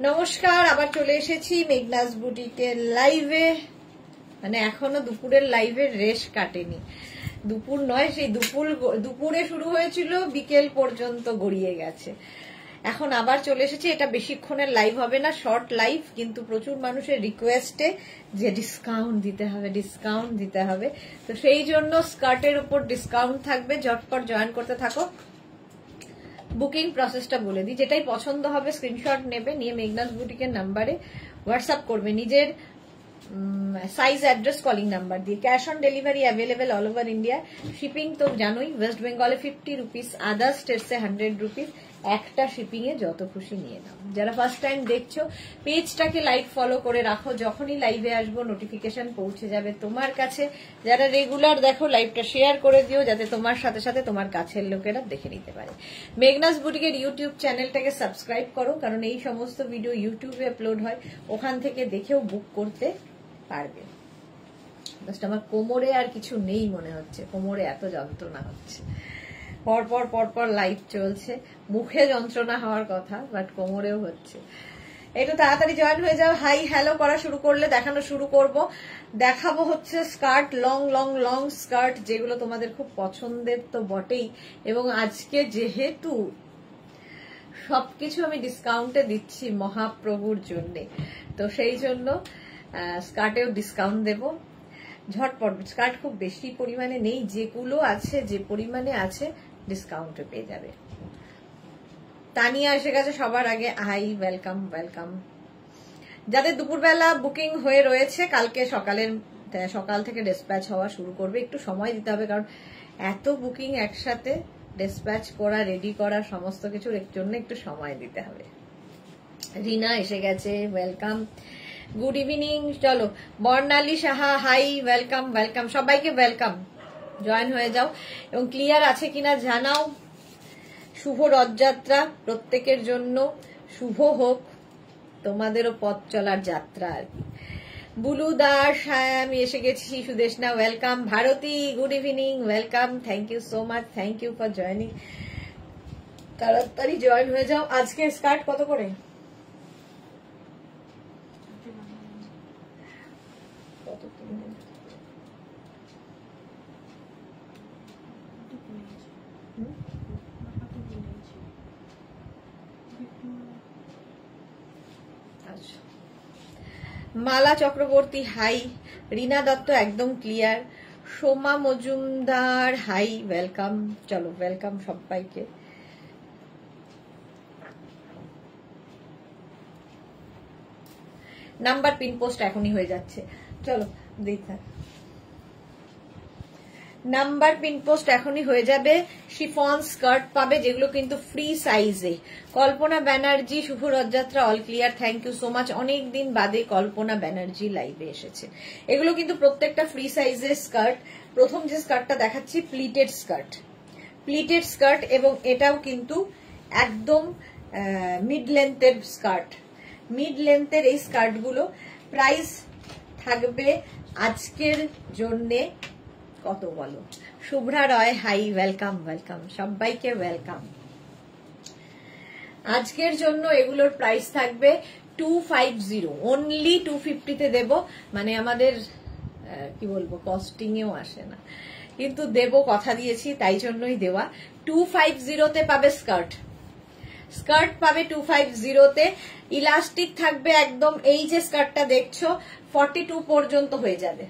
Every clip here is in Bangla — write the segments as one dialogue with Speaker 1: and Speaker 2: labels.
Speaker 1: নমস্কার, আবার চলে এসেছি মেঘনাস বুটিকের লাইভে। মানে এখনো দুপুরের লাইভের রেশ কাটেনি। দুপুর নয়, সেই দুপুরে শুরু হয়েছিল, বিকেল পর্যন্ত গড়িয়ে গেছে। এখন আবার চলে এসেছি। এটা বেশিক্ষণের লাইভ হবে না, শর্ট লাইভ, কিন্তু প্রচুর মানুষের রিকোয়েস্টে যে ডিসকাউন্ট দিতে হবে। তো সেই জন্য স্কার্টের উপর ডিসকাউন্ট থাকবে, ঝটপট জয়েন করতে থাকো। বুকিং প্রসেসটা বলে দিই, যেটাই পছন্দ হবে স্ক্রিনশট নেবে, নিয়ে মেঘনাস বুটিকের নাম্বারে হোয়াটসঅ্যাপ করবে নিজের সাইজ, অ্যাড্রেস, কলিং নাম্বার দিয়ে। Cash on delivery available all over India. Shipping তো জানোই, ওয়েস্ট বেঙ্গলে 50 রুপিস, আদার স্টেটসে 100 রুপিস। একটা শিপিং এ যত খুশি নিয়ে নাও। যারা ফার্স্ট টাইম দেখছো, পেজটাকে লাইক ফলো করে রাখো, যখনই লাইভে আসবো নোটিফিকেশন পৌঁছে যাবে তোমার কাছে। যারা রেগুলার দেখো, লাইভটা শেয়ার করে দিও, যাতে তোমার সাথে সাথে তোমার কাছের লোকেরা দেখে নিতে পারে। মেঘনাস বুটিকের ইউটিউব চ্যানেলটাকে সাবস্ক্রাইব করো, কারণ এই সমস্ত ভিডিও ইউটিউবে আপলোড হয়, ওখান থেকে দেখেও বুক করতে পারবে। জাস্ট আমার কোমরে আর কিছু নেই মনে হচ্ছে, কোমরে এত যন্ত্রণা হচ্ছে। পরপর লাইভ চলছে, মুখে যন্ত্রণা হওয়ার কথা, বাট কোমরেও হচ্ছে। একটু তাড়াতাড়ি জয়েন হয়ে যাও। হাই হ্যালো করা শুরু করলে দেখানো শুরু করব। দেখাবো হচ্ছে স্কার্ট, লং স্কার্ট, যেগুলো তোমাদের খুব পছন্দের তো বটেই। এবং আজকে যেহেতু সবকিছু আমি ডিসকাউন্টে দিচ্ছি মহাপ্রভুর জন্যে, তো সেই জন্য স্কার্টেও ডিসকাউন্ট দেব। ঝটপট, স্কার্ট খুব বেশি পরিমাণে নেই, যেগুলো আছে, যে পরিমাণে আছে ডিসকাউন্টে পেয়ে যাবে। তানিয়া এসে গেছে সবার আগে। Hi, welcome. যাদের দুপুরবেলা বুকিং হয়ে রয়েছে, কালকে সকাল থেকে ডিসপ্যাচ হওয়া শুরু করবে। একটু সময় দিতে হবে, কারণ এত বুকিং একসাথে ডিসপ্যাচ করা, রেডি করা, সমস্ত কিছুর জন্য একটু সময় দিতে হবে। রিনা এসে গেছে, ওয়েলকাম। Good evening. চলো, বর্ণালী সাহা, হাই, ওয়েলকাম। সবাইকে ওয়েলকাম, জয়েন হয়ে যাও। এবং ক্লিয়ার আছে কিনা জানাও। শুভ রথযাত্রা প্রত্যেকের জন্য, শুভ হোক তোমাদেরও পথ চলার যাত্রা আর কি। বুলু দাস, হ্যাঁ আমি এসে গেছি। Sudeshna, welcome. Bharati, good evening, welcome. Thank you so much, thank you for joining. তাড়াতাড়ি জয়েন হয়ে যাও। আজকে স্কার্ট কত করে? মালা চক্রবর্তী, হাই। রিনা দত্ত, একদম clear. Soma Majumdar, hi, welcome. চলো, ওয়েলকাম সবাইকে। নাম্বার পিন পোস্ট এখনই হয়ে যাচ্ছে। চলো দেখতে, নাম্বার পিন পোস্ট এখনই হয়ে যাবে। শিফন স্কার্ট পাবে, যেগুলো কিন্তু ফ্রি সাইজে। কল্পনা ব্যানার্জি, শুভ Rathayatra, all clear, thank you so much. অনেকদিন বাদে কল্পনা ব্যানার্জি লাইভে এসেছে। এগুলো কিন্তু প্রত্যেকটা ফ্রি সাইজের স্কার্ট। প্রথম যে স্কার্টটা দেখাচ্ছি, প্লিটেড স্কার্ট, এবং এটাও কিন্তু একদম মিড লেন্থের স্কার্ট। মিড লেন্থের এই স্কার্টগুলো প্রাইস থাকবে আজকের জন্যে কত বলো? শুভ্রা রয়, হাই, ওয়েলকাম। সবাইকে ওয়েলকাম। আজকের জন্য এগুলোর প্রাইস থাকবে 250, অনলি 250-তে দেব। মানে আমাদের কি বলবো, কস্টিং এও আসে না, কিন্তু দেব, কথা দিয়েছি, তাই জন্যই দেওয়া। 250-তে পাবে স্কার্ট পাবে 250-তে। ইলাস্টিক থাকবে একদম। এই যে স্কার্টটা দেখছো, 42 পর্যন্ত হয়ে যাবে।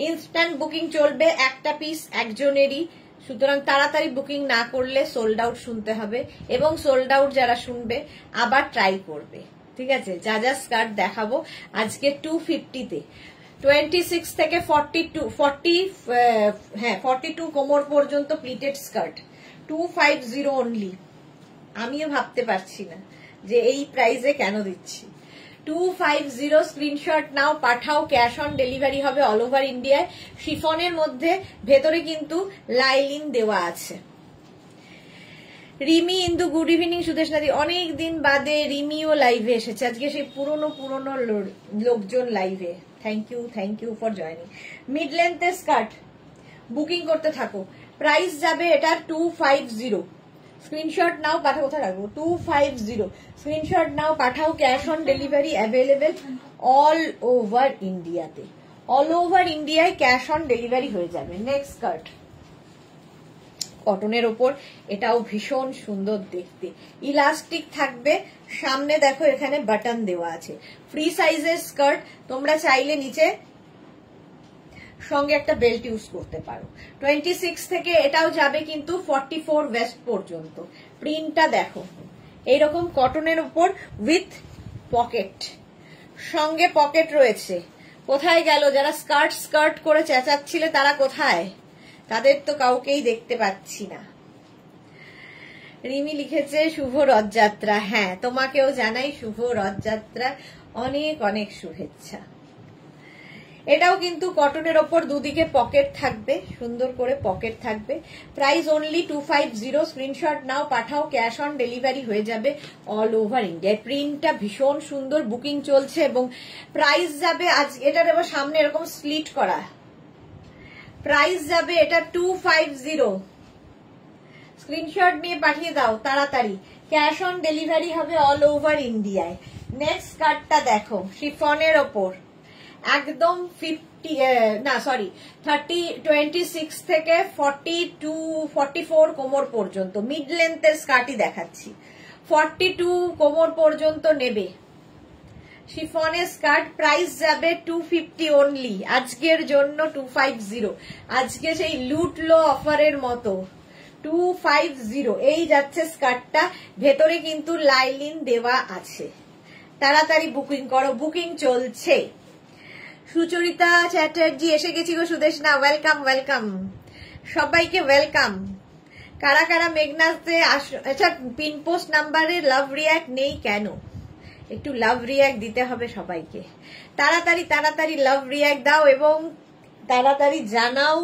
Speaker 1: ইনস্ট্যান্ট বুকিং চলবে, একটা পিস একজনেরই। সুতরাং তাড়াতাড়ি বুকিং না করলে সোল্ড আউট শুনতে হবে, এবং সোল্ড আউট যারা শুনবে আবার ট্রাই করবে। ঠিক আছে, যা স্কার্ট দেখাবো আজকে 250-তে, 26 থেকে 42 কোমর পর্যন্ত প্লিটেড স্কার্ট, 250 অনলি। আমিও ভাবতে পারছি না যে এই প্রাইসে কেন দিচ্ছি। 250 স্ক্রিনশট নাও, পাঠাও। ক্যাশ অন ডেলিভারি হবে অল ওভার ইন্ডিয়ায়। শিফনের মধ্যে ভেতরে কিন্তু লাইলিন দেওয়া আছে। রিমি ইন্দু, গুড ইভিনিং। সুদেশনাদি, অনেক দিন বাদে রিমিও লাইভে এসেছে আজকে, সেই পুরনো লোকজন লাইভে। Thank you for joining. Mid লেন্থের স্কার্ট বুকিং করতে থাকো। প্রাইস যাবে এটার 250। স্ক্রিনশট নাও পাঠাও, কোথায় রাখবো, 250, স্ক্রিনশট নাও পাঠাও, cash on delivery available all over ইন্ডিয়াতে, অল ওভার ইন্ডিয়ায় ক্যাশ অন ডেলিভারি হয়ে যাবে। নেক্সট স্কার্ট, কটনের ওপর, এটাও ভীষণ সুন্দর দেখতে, ইলাস্টিক থাকবে, সামনে দেখো এখানে বাটন দেওয়া আছে, ফ্রি সাইজের স্কার্ট, তোমরা চাইলে নিচে সঙ্গে একটা বেল্ট ইউজ করতে পারো। 26 থেকে এটাও যাবে কিন্তু 44 ওয়েস্ট পর্যন্ত। প্রিন্টটা দেখো, এইরকম কটনের উপর উইথ পকেট, সঙ্গে পকেট রয়েছে। কোথায় গেল যারা স্কার্ট স্কার্ট করে চেঁচাচ্ছিলে, তারা কোথায়? তাদের তো কাউকেই দেখতে পাচ্ছি না। রিমি লিখেছে শুভ রথযাত্রা। হ্যাঁ, তোমাকেও জানাই শুভ রথযাত্রা, অনেক অনেক শুভেচ্ছা। এটাও কিন্তু কটনের ওপর দুদিকে পকেট থাকবে, সুন্দর করে পকেট থাকবে। প্রাইস অনলি 250, স্ক্রিনশট নাও পাঠাও, ক্যাশ অন ডেলিভারি হয়ে যাবে অল ওভার ইন্ডিয়া। প্রিন্টটা ভীষণ সুন্দর, বুকিং চলছে এবং প্রাইস যাবে আজ, এটার এবার সামনে এরকম স্লিট করা, প্রাইস যাবে এটা 250, স্ক্রিনশট নিয়ে পাঠিয়ে দাও তাড়াতাড়ি, ক্যাশ অন ডেলিভারি হবে অল ওভার ইন্ডিয়ায়। নেক্সট কার্ডটা দেখো, শিফনের ওপর একদম 26 থেকে 44 কোমর পর্যন্ত মিড লেন্থের স্কার্টই দেখাচ্ছি, 42 কোমর পর্যন্ত নেবে শিফনের স্কার্ট। প্রাইস যাবে 250 অনলি, আজকের জন্য 250, আজকে সেই লুটলো অফারের মতো 250 এই যাচ্ছে স্কার্টটা। ভেতরে কিন্তু লাইলিন দেওয়া আছে, তাড়াতাড়ি বুকিং করো, বুকিং চলছে। সুচরিতা চ্যাটার্জি এসে গেছি গো সুদেশনা, ওয়েলকাম ওয়েলকাম, সবাইকে ওয়েলকাম। কারা কারা মেঘনাতে আচ্ছা, পিন পোস্ট নাম্বারে লাভ রিয়াক্ট নেই কেন? একটু লাভ রিয়াক্ট দিতে হবে সবাইকে, তাড়াতাড়ি তাড়াতাড়ি লাভ রিয়াক্ট দাও এবং তাড়াতাড়ি জানাও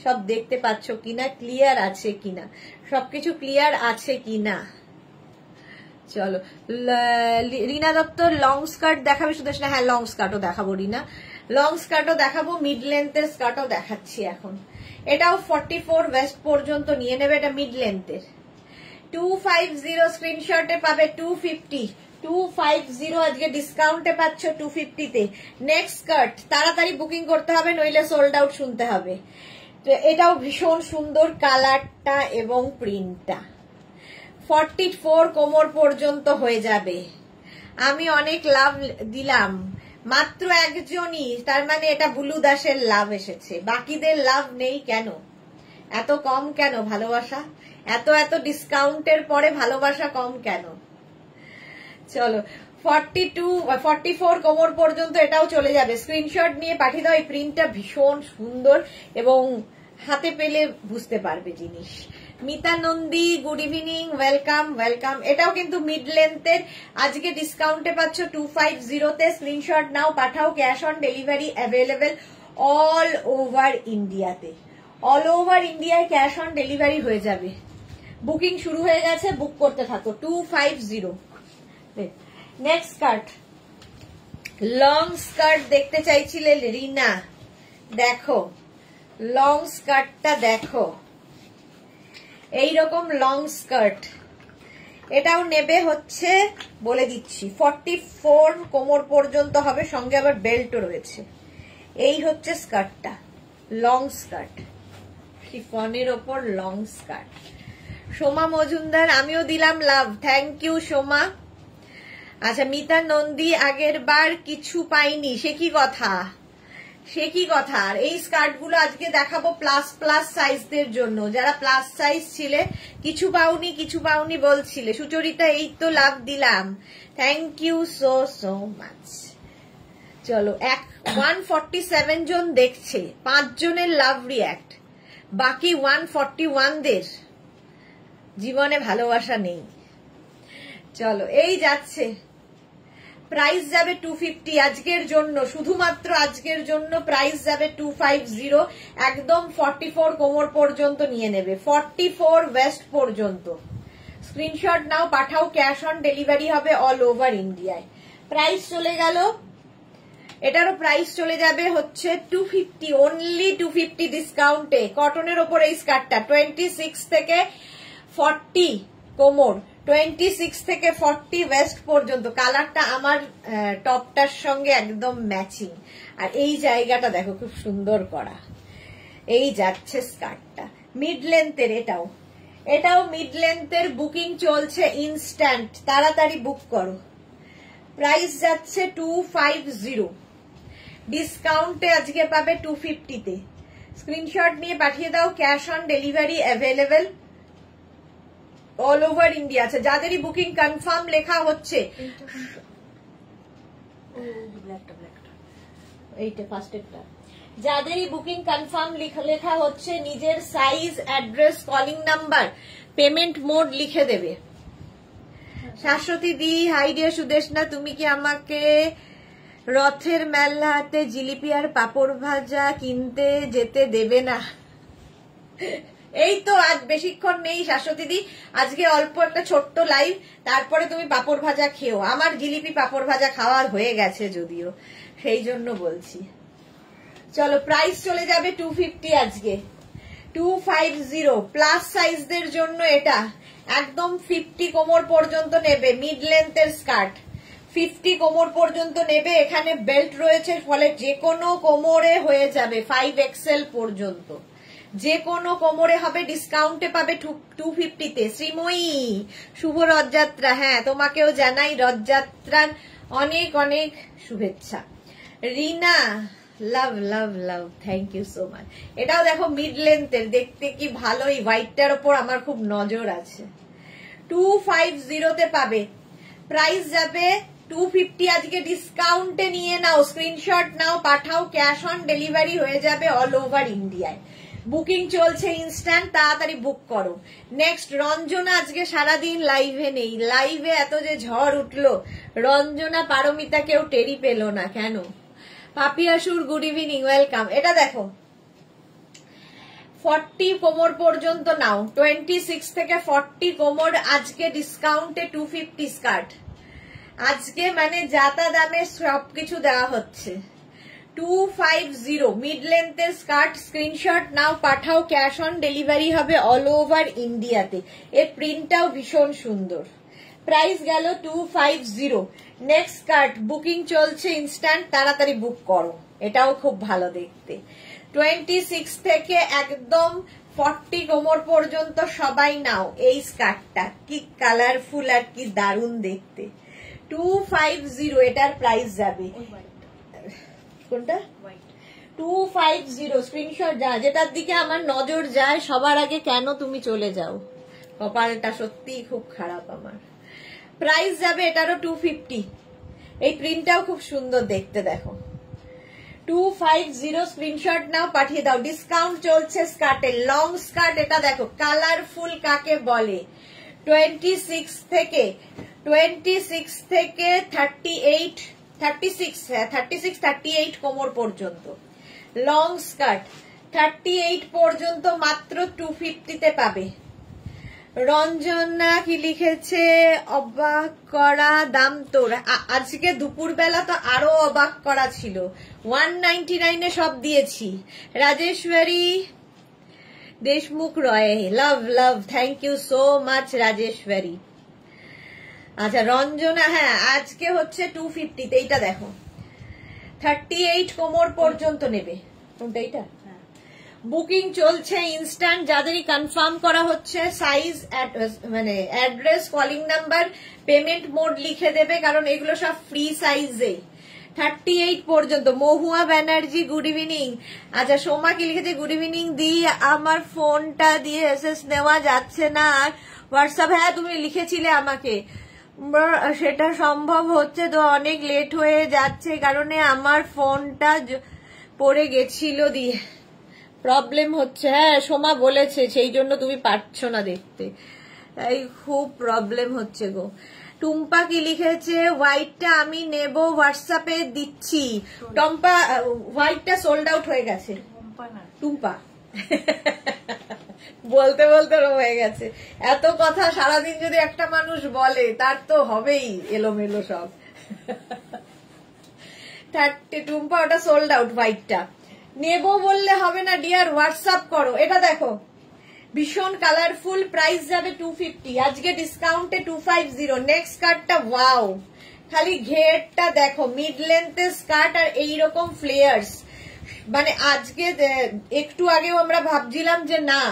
Speaker 1: সব দেখতে পাচ্ছ কিনা, ক্লিয়ার আছে কিনা, সবকিছু ক্লিয়ার আছে কিনা। চলো, রিনা দত্তর লং স্কার্ট দেখাবে সুদেশনা? হ্যাঁ, লং স্কার্টও দেখাবো রিনা, লং স্কার্টও দেখাবো, মিড লেন্থের স্কার্টও দেখাচ্ছি এখন। এটাও 44 ওয়েস্ট পর্যন্ত নিয়ে নেবে, এটা মিড লেন্থের। 250 স্ক্রিনশটে পাবে 250, আজকে ডিসকাউন্টে পাচ্ছ 250 তে। নেক্সট স্কার্ট তাড়াতাড়ি বুকিং করতে হবে, নইলে সোল্ড আউট শুনতে হবে। তো এটাও ভীষণ সুন্দর কালারটা এবং প্রিন্টটা, 44 কোমর পর্যন্ত হয়ে যাবে। আমি অনেক লাভ দিলাম, মাত্র একজনই, তার মানে এটা বুলু দাসের লাভ এসেছে, বাকিদের লাভ নেই কেন? এত কম কেন ভালোবাসা? এত এত ডিসকাউন্টের পরে ভালোবাসা কম কেন? চলো, 44 কোমর পর্যন্ত এটাও চলে যাবে, স্ক্রিনশট নিয়ে পাঠিয়ে দাও। এই প্রিন্টটা ভীষণ সুন্দর এবং হাতে পেলে বুঝতে পারবে জিনিস। Mita Nandi good evening, welcome welcome. এটাও কিন্তু মিড লেন্থের, আজকে ডিসকাউন্টে পাচ্ছ 250 তে, স্ক্রিনশট নাও পাঠাও, cash on delivery available all over ইন্ডিয়াতে, অল ওভার ইন্ডিয়ায় ক্যাশ অন ডেলিভারি হয়ে যাবে। বুকিং শুরু হয়ে গেছে, বুক করতে থাকো। 250। নেক্সট স্কার্ট, লং স্কার্ট দেখতে চাইছিলে রিনা, দেখো লং স্কার্টটা দেখো, এইরকম লং স্কার্ট। এটাও নেবে হচ্ছে বলে দিচ্ছি 44 কোমর পর্যন্ত হবে, সঙ্গে আবার বেল্টও রয়েছে। এই হচ্ছে স্কার্টটা, লং স্কার্ট, শিফনের ওপর লং স্কার্ট। সোমা মজুমদার আমিও দিলাম লাভ, থ্যাংক ইউ সোমা। আচ্ছা, মিতা নন্দী আগের বার কিছু পাইনি, সে কি কথা? সে কি কথা? আর এই স্কার্ট গুলো আজকে দেখাবো প্লাস প্লাস সাইজদের জন্য, যারা প্লাস সাইজ ছিলে, কিছু পাওনি কিছু পাওনি বলছিলে। সুচরিতা এই তো লাভ দিলাম, thank you so so much. চলো, 147 জন দেখছে, 5 জনের লাভ রিয়াক্ট, বাকি 141 দের জীবনে ভালোবাসা নেই। চলো, এই যাচ্ছে, প্রাইস যাবে 250 আজকের জন্য, শুধুমাত্র আজকের জন্য প্রাইস যাবে 250, একদম 44 কোমর পর্যন্ত নিয়ে নেবে, 44 ওয়েস্ট পর্যন্ত। স্ক্রিনশট নাও পাঠাও, ক্যাশ অন ডেলিভারি হবে অল ওভার ইন্ডিয়ায়। প্রাইস চলে গেল, এটারও প্রাইস চলে যাবে হচ্ছে 250, অনলি 250 ডিসকাউন্টে। কটনের ওপর এই স্কার্টটা 26 থেকে 40 কোমর, 26 থেকে 40 ওয়েস্ট পর্যন্ত। কালারটা আমার টপটার সঙ্গে একদম ম্যাচিং। আর এই জায়গাটা দেখো খুব সুন্দর করা। এই যাচ্ছে স্কার্টটা মিড লেন্থের, এটাও মিড লেন্থের। বুকিং চলছে ইনস্ট্যান্ট, তাড়াতাড়ি বুক করো। প্রাইস যাচ্ছে 250, ডিসকাউন্টে আজকে পাবে 250-তে। স্ক্রিনশট নিয়ে পাঠিয়ে দাও। Cash on delivery available all over India. আচ্ছা, যাদেরই বুকিং কনফার্ম লেখা হচ্ছে, এইটা ফার্স্টেরটা, যাদেরই বুকিং কনফার্ম লেখা হচ্ছে নিজের size, address, calling number, payment mode লিখে দেবে। শাশ্বতী দি, হাই ডিয়ার সুদেশনা, তুমি কি আমাকে রথের মেলাতে জিলিপি আর পাপড় ভাজা কিনতে যেতে দেবে না? এই তো আজ বেশিক্ষণ নেই শাশ্বতী দি, আজকে অল্প একটা ছোট্ট লাইভ, তারপরে তুমি পাপড় ভাজা খেও। আমার জিলিপি পাপড় ভাজা খাওয়া হয়ে গেছে যদিও, সেই জন্য বলছি। চলো, প্রাইস চলে যাবে 250 আজকে, 250। প্লাস সাইজদের জন্য এটা একদম 50 কোমর পর্যন্ত নেবে, মিড লেন্থের স্কার্ট 50 কোমর পর্যন্ত নেবে। এখানে বেল্ট রয়েছে, ফলে যে কোনো কোমরে হয়ে যাবে, 5XL পর্যন্ত যে কোনো কোমরে হবে। ডিসকাউন্টে পাবে 250-তে। শ্রীময়ী, শুভ রথযাত্রা। হ্যাঁ, তোমাকেও জানাই রথযাত্রার অনেক অনেক শুভেচ্ছা। রিনা, লাভ লাভ love, thank you so much. এটাও দেখো মিড লেন্থের, দেখতে কি ভালো। এই হোয়াইটটার ওপর আমার খুব নজর আছে। 250-তে পাবে। প্রাইস যাবে 250 আজকে, ডিসকাউন্টে নিয়ে নাও, স্ক্রিনশট নাও, পাঠাও। ক্যাশ অন ডেলিভারি হয়ে যাবে অল ওভার ইন্ডিয়ায়। বুকিং চলছে ইনস্ট্যান্ট, তাড়াতাড়ি বুক করো। নেক্সট, রঞ্জনা আজকে সারাদিন লাইভে নেই। লাইভে এত যে ঝড় উঠলো, রঞ্জনা পারমিতা কেউ টেরি পেল না। কেন? পাপিয়াসুর, গুড ইভিনিং, ওয়েলকাম। এটা দেখো 40 কোমর পর্যন্ত নাও, 26 থেকে 40 কোমর আজকে ডিসকাউন্টে 250 স্কার্ট। আজকে মানে যাতা দামে সবকিছু দেওয়া হচ্ছে। 250 মিড লেন্থের স্কার্ট, স্ক্রিনশট নাও, পাঠাও। ক্যাশ অন ডেলিভারি হবে অল ওভার ইন্ডিয়াতে। এর প্রিন্টটাও ভীষণ সুন্দর। প্রাইস গেল 250। নেক্সট স্কার্ট বুকিং চলছে ইনস্ট্যান্ট, তাড়াতাড়ি বুক করো। এটাও খুব ভালো দেখতে। 26 থেকে একদম 40 কোমর পর্যন্ত সবাই নাও এই স্কার্টটা। কি কালারফুল আর কি দারুণ দেখতে। 250 এটার প্রাইস যাবে। কোনটা? 250 স্ক্রিনশট যা, যেটার দিকে আমার নজর যায় সবার আগে কেন তুমি চলে যাও। কপালটা সত্যিই খুব খারাপ আমার। প্রাইস যাবে এটারও 250। এই প্রিন্টটাও খুব সুন্দর দেখতে, দেখো 250। স্ক্রিনশট নাও, পাঠিয়ে দাও। ডিসকাউন্ট চলছে স্কার্টে, লং স্কার্ট। এটা দেখো কালারফুল কাকে বলে। 26 থেকে 38, 38 কোমর পর্যন্ত লং স্কার্ট। 38 পর্যন্ত মাত্র 250-তে পাবে। রঞ্জনা কি লিখেছে? অবাক করা দাম তোর। আজকে দুপুরবেলা তো আরো অবাক করা ছিল, 199-এ সব দিয়েছি। Rajeshwari Deshmukh Roy, love love, thank you so much Rajeshwari. আচ্ছা রঞ্জনা, হ্যাঁ আজকে হচ্ছে 250-তে। এইটা দেখো 38 কোমর পর্যন্ত নেবে। কোনটা? এইটা। বুকিং চলছে ইনস্ট্যান্ট, যাদেরই কনফার্ম করা হচ্ছে সাইজ, মানে address, calling number, payment mode লিখে দেবে, কারণ এগুলো সব ফ্রি সাইজে। 38 পর্যন্ত। মহুয়া ব্যানার্জি, গুড ইভিনিং। আচ্ছা, সোমা কি লিখেছে? গুড ইভিনিং দি, আমার ফোনটা দিয়ে এসএস নেওয়া যাচ্ছে না আর হোয়াটসঅ্যাপ। হ্যাঁ তুমি লিখেছিলে আমাকে, সেটা সম্ভব হচ্ছে তো, অনেক লেট হয়ে যাচ্ছে কারণে আমার ফোনটা পড়ে গেছিল, দিয়ে প্রবলেম হচ্ছে। হ্যাঁ সোমা বলেছে, সেই জন্য তুমি পারছো না দেখতে, তাই খুব প্রবলেম হচ্ছে গো। টুম্পা কি লিখেছে? হোয়াইটটা আমি নেব, হোয়াটসঅ্যাপে দিচ্ছি। টম্পা, হোয়াইটটা সোল্ড আউট হয়ে গেছে। টুম্পা বলতে বলতে হয়ে গেছে। এত কথা সারাদিন যদি একটা মানুষ বলে, তার তো হবেই এলোমেলো সব। টুম্পা, ওটা সোল্ড আউট। হোয়াইটটা নেবো বললে হবে না ডিয়ার, হোয়াটসঅ্যাপ করো। এটা দেখো ভীষণ কালারফুল, প্রাইস যাবে 250, আজকে ডিসকাউন্টে 250। নেক্সট স্কার্টটা ওয়াও, খালি ঘেরটা দেখো, মিড লেন্থের স্কার্ট আর এইরকম ফ্লেয়ার্স। মানে আজকে একটু আগেও আমরা ভাবছিলাম যে না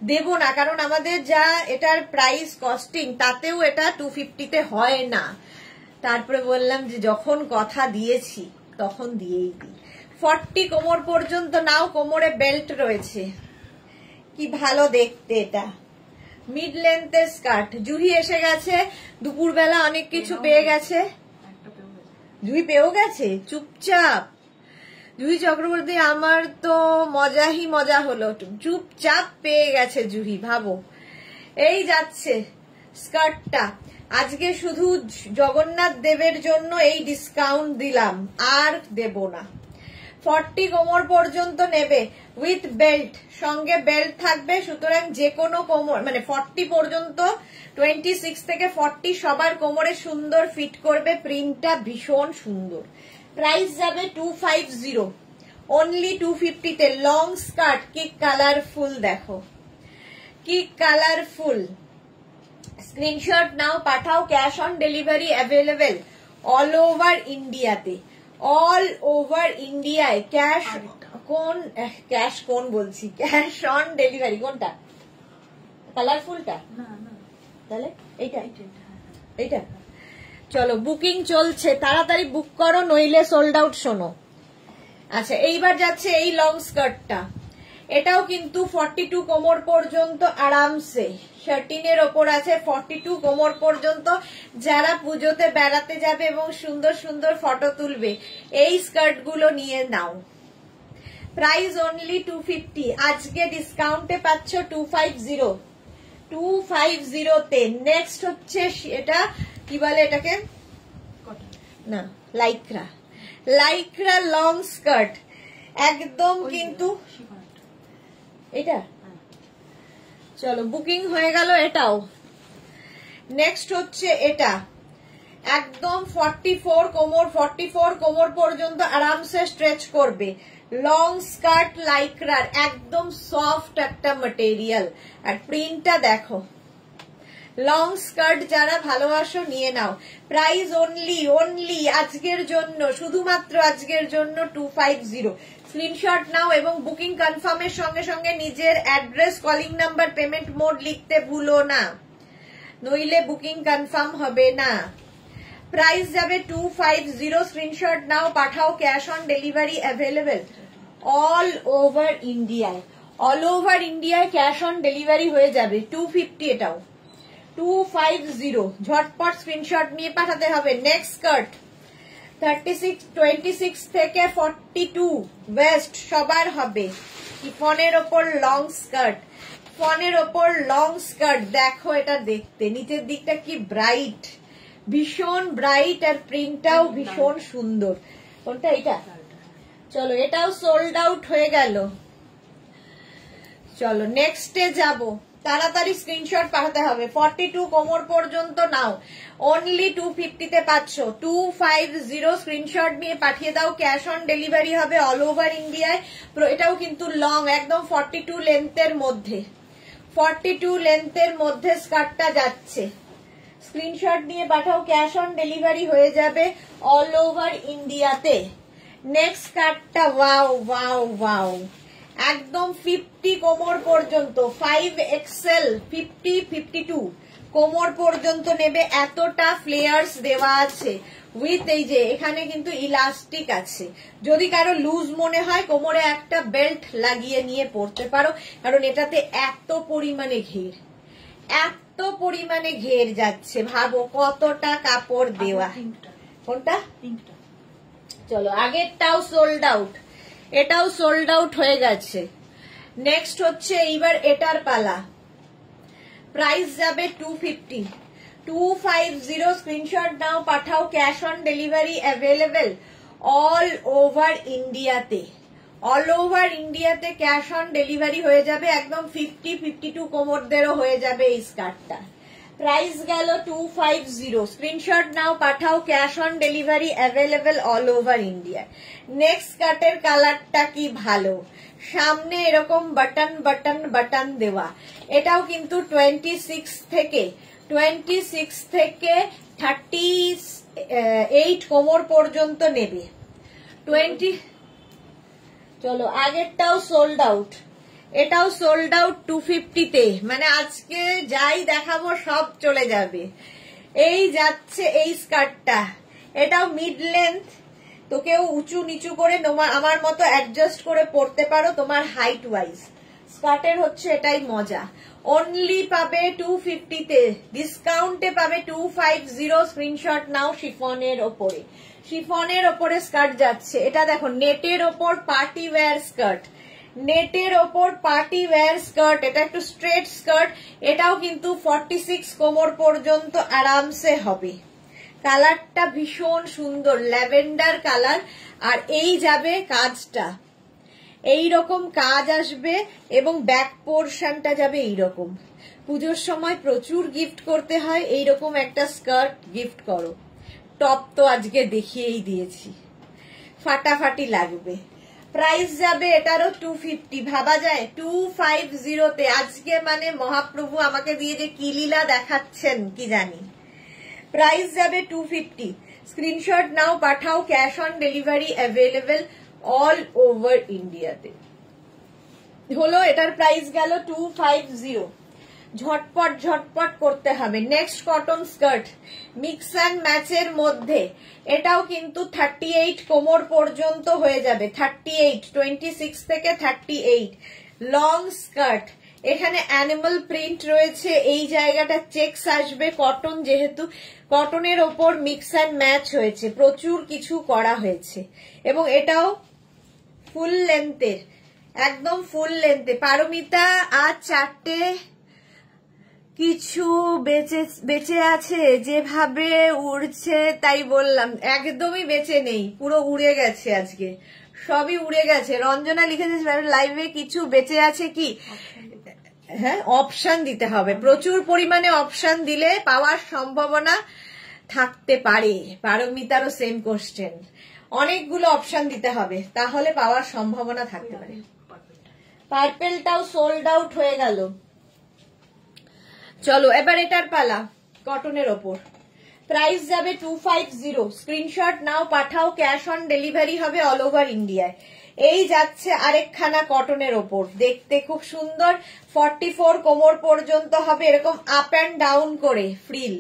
Speaker 1: দেব না, কারণ আমাদের যা এটার প্রাইস কস্টিং তাতেও এটা 250-তে হয় না। তারপরে বললাম যে যখন কথা দিয়েছি তখন দিয়েই দিই। 40 কোমর পর্যন্ত নাও, কোমরে বেল্ট রয়েছে, কি ভালো দেখতে। এটা মিড লেন্থের স্কার্ট। জুহি এসে গেছে, দুপুরবেলা অনেক কিছু পেয়ে গেছে। জুহি পেয়েও গেছে চুপচাপ। জুহি চক্রবর্তী, আমার তো মজাই মজা হলো, চুপচাপ পেয়ে গেছে জুহি, ভাবো। এই যাচ্ছে স্কার্টটা, আজকে শুধু জগন্নাথ দেবের জন্য এই ডিসকাউন্ট দিলাম, আর দেব না। 40 কোমর পর্যন্ত নেবে উইথ বেল্ট, সঙ্গে বেল্ট থাকবে, সুতরাং যে কোনো কোমর মানে 40 পর্যন্ত, 26 থেকে 40 সবার কোমরে সুন্দর ফিট করবে, প্রিন্টটা ভীষণ সুন্দর। প্রাইস যাবে 250, অনলি 250-তে। লং স্কার্ট, কি কালারফুল দেখো, কি কালারফুল। স্ক্রিনশট নাও, পাঠাও, cash on delivery available all over ইন্ডিয়াতে। অল ওভার ইন্ডিয়ায় ক্যাশ কোন বলছি, ক্যাশ অন ডেলিভারি। কোনটা কালারফুলটা? তাহলে এইটা। চলো বুকিং চলছে, তাড়াতাড়ি বুক করো, নইলে সোল্ড আউট। শোনো, আচ্ছা এইবার যাচ্ছে এই লং স্কার্টটা, এটাও কিন্তু 42 কোমর পর্যন্ত আরামসে, 13-এর ওপর আছে, 42 কোমর পর্যন্ত। যারা পুজোতে বেড়াতে যাবে এবং সুন্দর সুন্দর ফটো তুলবে, এই স্কার্ট গুলো নিয়ে নাও। প্রাইস অনলি 250, আজকে ডিসকাউন্টে পাচ্ছ 250-তে। নেক্সট হচ্ছে এটা কি বলে এটাকে, না লাইক্রা লং স্কার্ট, একদম কিন্তু এটা। চলো বুকিং হয়ে গেল এটাও। নেক্সট হচ্ছে এটা, একদম 44 কোমর পর্যন্ত আরামসে স্ট্রেচ করবে, লং স্কার্ট লাইক্রার, একদম সফট একটা ম্যাটেরিয়াল, আর প্রিন্টটা দেখো। লং স্কার্ট যারা ভালোবাসো নিয়ে নাও। প্রাইস অনলি আজকের জন্য, শুধুমাত্র আজকের জন্য 250। স্ক্রিনশট নাও এবং বুকিং কনফার্মের সঙ্গে সঙ্গে নিজের address, calling number, payment mode লিখতে ভুলো না, নইলে বুকিং কনফার্ম হবে না। প্রাইস যাবে 250, স্ক্রিনশট নাও, পাঠাও, cash on delivery available all over ইন্ডিয়ায়। অল ওভার ইন্ডিয়ায় ক্যাশ অন ডেলিভারি হয়ে যাবে। 250 এটাও, 250, ঝটপট স্ক্রিনশট নিয়ে পাঠাতে হবে। নেক্সট স্কার্ট 26 থেকে 42 ওয়েস্ট সবার হবে। ফনের ওপর লং স্কার্ট, ফনের ওপর লং স্কার্ট দেখো, এটা দেখতে নিচের দিকটা কি ব্রাইট, ভীষণ ব্রাইট, আর প্রিন্টটাও ভীষণ সুন্দর। কোনটা এটা? চলো এটাও সোল্ড আউট হয়ে গেল। চলো নেক্সটে যাব, তাড়াতাড়ি স্ক্রিনশট পাঠাতে হবে। 42 কোমর পর্যন্ত নাও, অনলি 250-তে পাচ্ছ। 250 স্ক্রিনশট নিয়ে পাঠিয়ে দাও, ক্যাশ অন ডেলিভারি হবে অল ওভার ইন্ডিয়ায়। এটাও কিন্তু লং, একদম 42 লেন্থের মধ্যে, 42 লেন্থের মধ্যে স্কার্টটা যাচ্ছে। স্ক্রিনশট নিয়ে পাঠাও, ক্যাশ অন ডেলিভারি হয়ে যাবে অল ওভার ইন্ডিয়াতে। নেক্সট স্কার্টটা ওয়াও, একদম 50 কোমর পর্যন্ত, 5XL 50-52 কোমর পর্যন্ত নেবে, এতটা ফ্লেয়ার্স দেওয়া আছে উইথ এই যে এখানে কিন্তু ইলাস্টিক আছে। যদি কারো লুজ মনে হয় কোমরে একটা বেল্ট লাগিয়ে নিয়ে পড়তে পারো, কারণ এটাতে এত পরিমাণে ঘের যাচ্ছে, ভাবো কতটা কাপড় দেওয়া। কোনটা? চলো আগেরটাও সোল্ড আউট, এটাও সোল্ড আউট হয়ে গেছে। নেক্সট হচ্ছে এইবার এটার পালা। প্রাইস যাবে 250, স্ক্রিনশট নাও, পাঠাও, cash on delivery available all over ইন্ডিয়াতে। অল ওভার ইন্ডিয়াতে ক্যাশ অন ডেলিভারি হয়ে যাবে, একদম 50-52 কোমরদেরও হয়ে যাবে এই স্কার্টটা। প্রাইস গেল 250। স্ক্রিনশট নাও, পাঠাও, cash on delivery available all over India. Next স্কার্টের কালারটা কি ভালো, সামনে এরকম বাটন বাটন বাটন দেওয়া। এটাও কিন্তু 26 থেকে 38 কোমর পর্যন্ত নেবে। 20 চলো, আগেরটাও সোল্ড আউট, এটাও সোল্ড আউট 250-তে। মানে আজকে যাই দেখাবো সব চলে যাবে। এই যাচ্ছে এই স্কার্টটা, এটাও মিড লেন্থ, তো কেউ উঁচু নিচু করে আমার মতো অ্যাডজাস্ট করে পরতে পারো তোমার হাইট ওয়াইজ। স্কার্টের হচ্ছে এটাই মজা। অনলি পাবে 250-তে, ডিসকাউন্টে পাবে 250। স্ক্রিনশট নাও। শিফনের ওপরে, শিফনের ওপরে স্কার্ট যাচ্ছে। এটা দেখো, নেটের ওপর পার্টি ওয়্যার স্কার্ট, নেটের ওপর পার্টি ওয়্যার স্কার্ট। এটা একটু স্ট্রেট স্কার্ট, এটাও কিন্তু 46 কোমর পর্যন্ত আরামসে হবে। কালারটা ভীষণ সুন্দর, ল্যাভেন্ডার কালার। আর এই যাবে কাজটা, এইরকম কাজ আসবে এবং ব্যাক পোর্শনটা যাবে এইরকম। পুজোর সময় প্রচুর গিফট করতে হয়, এইরকম একটা স্কার্ট গিফট করো। টপ তো আজকে দেখিয়েই দিয়েছি, ফাটাফাটি লাগবে। প্রাইস যাবে এটারও 250। ভাবা যায় 250-তে আজকে, মানে মহাপ্রভু আমাকে দিয়ে যে কি লীলা দেখাচ্ছেন কি জানি। প্রাইস যাবে 250। স্ক্রিনশট নাও, পাঠাও, cash on delivery available all over ইন্ডিয়াতে। হলো, এটার প্রাইস গেল 250। ঝটপট ঝটপট করতে হবে। Next cotton skirt, mix and ম্যাচের মধ্যে। এটাও কিন্তু 38 কোমর পর্যন্ত হয়ে যাবে। 38, 26 থেকে 38 লং স্কার্ট। এখানে অ্যানিমাল প্রিন্ট রয়েছে, এই জায়গাটা চেকস আসবে। কটন, যেহেতু কটনের ওপর মিক্স অ্যান্ড ম্যাচ হয়েছে, প্রচুর কিছু করা হয়েছে। এবং এটাও ফুল লেন্থের, একদম ফুল লেন্থে। পারমিতা, আজ 4টে কিছু বেঁচে আছে, যেভাবে উড়ছে তাই বললাম। একদমই বেঁচে নেই, পুরো উড়ে গেছে আজকে, সবই উড়ে গেছে। রঞ্জনা লিখেছে লাইভে কিছু বেঁচে আছে কি? হ্যাঁ, অপশন দিতে হবে। প্রচুর পরিমাণে অপশন দিলে পাওয়ার সম্ভাবনা থাকতে পারে। পারমিতারও সেম কোশ্চেন, অনেকগুলো অপশন দিতে হবে, তাহলে পাওয়ার সম্ভাবনা থাকতে পারে। পার্পেলটাও সোল্ড আউট হয়ে গেল। চলো, এবার এটার পালা, কটনের ওপর। প্রাইস যাবে 250। স্ক্রিনশট নাও, পাঠাও, ক্যাশ অন ডেলিভারি হবে অল ওভার ইন্ডিয়ায়। এই যাচ্ছে আরেকখানা কটনের ওপর, দেখতে খুব সুন্দর। 44 কোমর পর্যন্ত হবে, এরকম আপ অ্যান্ড ডাউন করে ফ্রিল,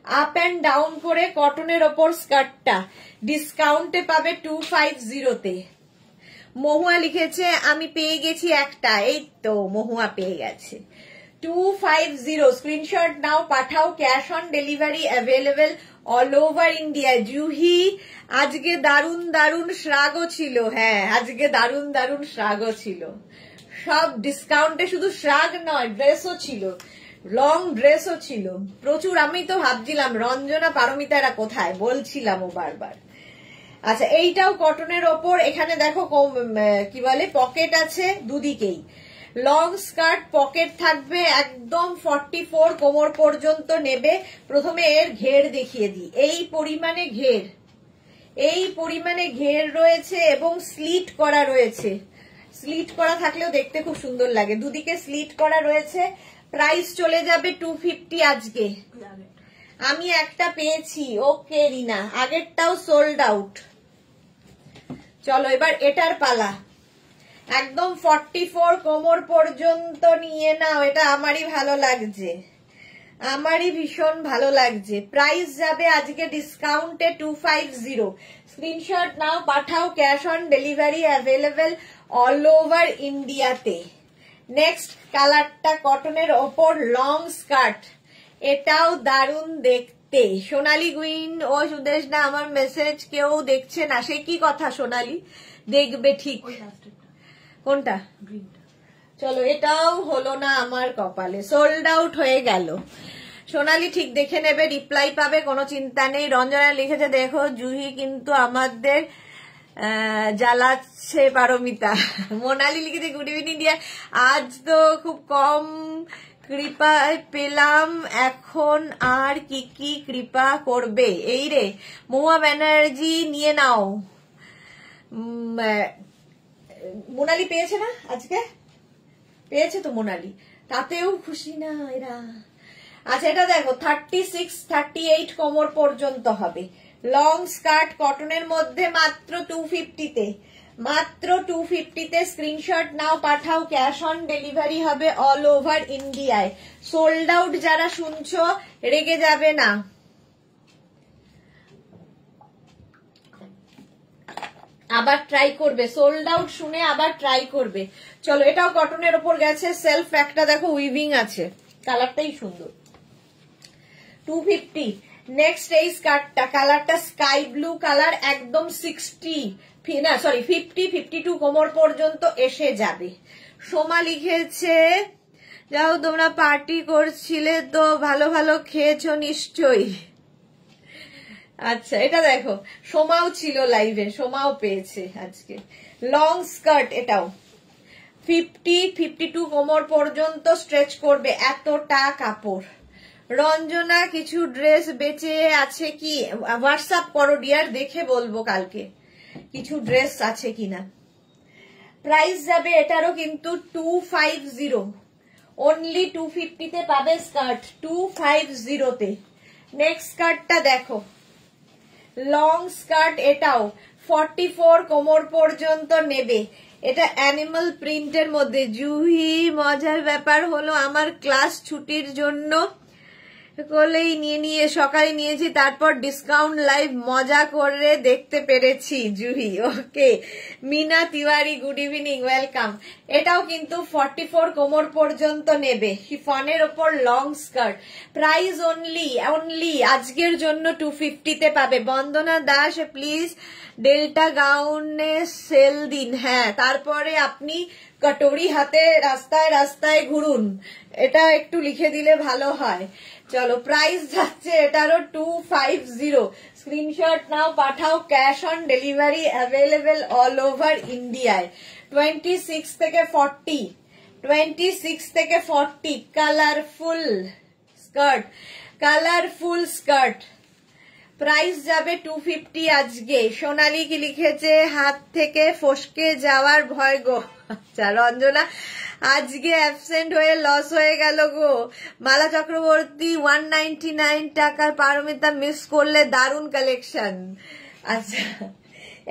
Speaker 1: আপ অ্যান্ড ডাউন করে কটনের ওপর স্কার্টটা। ডিসকাউন্টে পাবে 250-তে। মহুয়া লিখেছে আমি পেয়ে গেছি একটা, এই তো মহুয়া পেয়ে গেছে। 250। স্ক্রিনশট নাও, পাঠাও, cash on delivery available all over India. Juhi, আজকে দারুণ দারুণ শ্রাগও ছিল। হ্যাঁ, আজকে দারুণ দারুণ শ্রাগও ছিল, সব ডিসকাউন্টে। শুধু শ্রাগ নয়, ড্রেসও ছিল, লং ড্রেসও ছিল প্রচুর। আমি তো ভাবছিলাম রঞ্জনা পারমিতারা কোথায়, বলছিলামও বারবার। আচ্ছা, এইটাও কটনের ওপর। এখানে দেখো কি বলে, পকেট আছে দুদিকেই। লং স্কার্ট, পকেট থাকবে, একদম 44 কোমর পর্যন্ত নেবে। প্রথমে এর ঘের দেখিয়ে দিই। এই পরিমাণে ঘের, এই পরিমাণে ঘের রয়েছে এবং স্লিট করা রয়েছে। স্লিট করা থাকলেও দেখতে খুব সুন্দর লাগে, দুদিকে স্লিট করা রয়েছে। প্রাইস চলে যাবে 250 আজকে। আমি একটা পেয়েছি। ওকে রিনা, আগেরটাও সোল্ড আউট। চলো, এবার এটার পালা। একদম 44 কোমর পর্যন্ত নিয়ে নাও। এটা আমারই ভালো লাগছে, আমারই ভীষণ ভালো লাগছে। প্রাইস যাবে আজকে ডিসকাউন্টে 250। স্ক্রিনশট নাও, পাঠাও, cash on delivery available all over ইন্ডিয়াতে। নেক্সট কালারটা কটনের ওপর লং স্কার্ট, এটাও দারুণ দেখতে। সোনালী গুইন ও সুদেশ না, আমার মেসেজ কেউ দেখছে না, সে কি কথা সোনালী? দেখবে ঠিক। কোনটা? চলো, এটাও হলো না আমার কপালে, সোল্ড আউট হয়ে গেল। সোনালী ঠিক দেখে নেবে, রিপ্লাই পাবে, কোনো চিন্তা নেই। রঞ্জনা লিখেছে দেখো জুহি কিন্তু আমাদের জ্বালাচ্ছে পারমিতা। মোনালি লিখেছে গুড ইভিনিং ডিয়ার, আজ তো খুব কম কৃপায় পেলাম, এখন আর কি কি কৃপা করবে? এই রে মহুয়া ব্যানার্জি নিয়ে নাও। মোনালি পেয়েছে না আজকে? পেয়েছে তো মোনালি, তাতেও খুশি না এরা। আচ্ছা এটা দেখো 36-38 কোমর পর্যন্ত হবে। লং স্কার্ট কটনের মধ্যে মাত্র 250-তে, মাত্র 250-তে। স্ক্রিনশট নাও, পাঠাও, ক্যাশ অন ডেলিভারি হবে অল ওভার ইন্ডিয়ায়। সোল্ড আউট যারা শুনছো রেগে যাবে না। আবার ট্রাই করবে, সোল্ড আউট শুনে আবার ট্রাই করবে। চলো এটাও কটনের ওপর গেছে, সেলফ একটা দেখো উইভিং আছে, কালারটাই সুন্দর। 250। নেক্সট এই স্কার্টটা, কালারটা স্কাই ব্লু কালার, একদম 50-52 কোমর পর্যন্ত এসে যাবে। সোমা লিখেছে, যাও তোমরা পার্টি করছিলে তো ভালো ভালো খেয়েছো নিশ্চয়ই। আচ্ছা এটা দেখো, সোমাও ছিল লাইভে, সোমাও পেয়েছে আজকে। লং স্কার্ট এটাও 50-52 কোমর পর্যন্ত স্ট্রেচ করবে, এতটা কাপড়। রঞ্জনা কিছু ড্রেস বেঁচে আছে কি? হোয়াটসঅ্যাপ করো ডিয়ার, দেখে বলবো কালকে কিছু ড্রেস আছে কিনা। প্রাইস যাবে এটারও কিন্তু 250, অনলি 250-তে পাবে স্কার্ট, 250-তে। নেক্সট স্কার্টটা দেখো, লং স্কার্ট, এটাও 44 কোমর পর্যন্ত নেবে। এটা অ্যানিমাল প্রিন্টের মধ্যে। জুহি মজার ব্যাপার হলো আমার ক্লাস ছুটির জন্য কোলেই নিয়ে সকালে নিয়েছি, তারপর ডিসকাউন্ট লাইভ মজা করে দেখতে পেরেছি। Juhi okay. Meena Tiwari good evening, welcome. এটাও কিন্তু 44 কোমর পর্যন্ত নেবে, শিফনের ওপর লং স্কার্ট। প্রাইস অনলি আজকের জন্য 250-তে পাবে। বন্দনা দাস প্লিজ ডেল্টা গাউনে সেল দিন। হ্যাঁ, তারপরে আপনি কটোরি হাতে রাস্তায় রাস্তায় ঘুরুন, এটা একটু লিখে দিলে ভালো হয়। চলো প্রাইস যাচ্ছে এটারও 250। স্ক্রিনশট নাও, পাঠাও, cash on delivery available all over ইন্ডিয়ায়। 26 থেকে 40 কালারফুল স্কার্ট। প্রাইস যাবে 250 আজকে। সোনালি কি লিখেছে, হাত থেকে ফসকে যাওয়ার ভয় গো। আচ্ছা রঞ্জনা আজকে অ্যাবসেন্ট হয়ে লস হয়ে গেল গো। মালা চক্রবর্তী 199 টাকার পারমিতা মিস করলে, দারুণ কালেকশন। আচ্ছা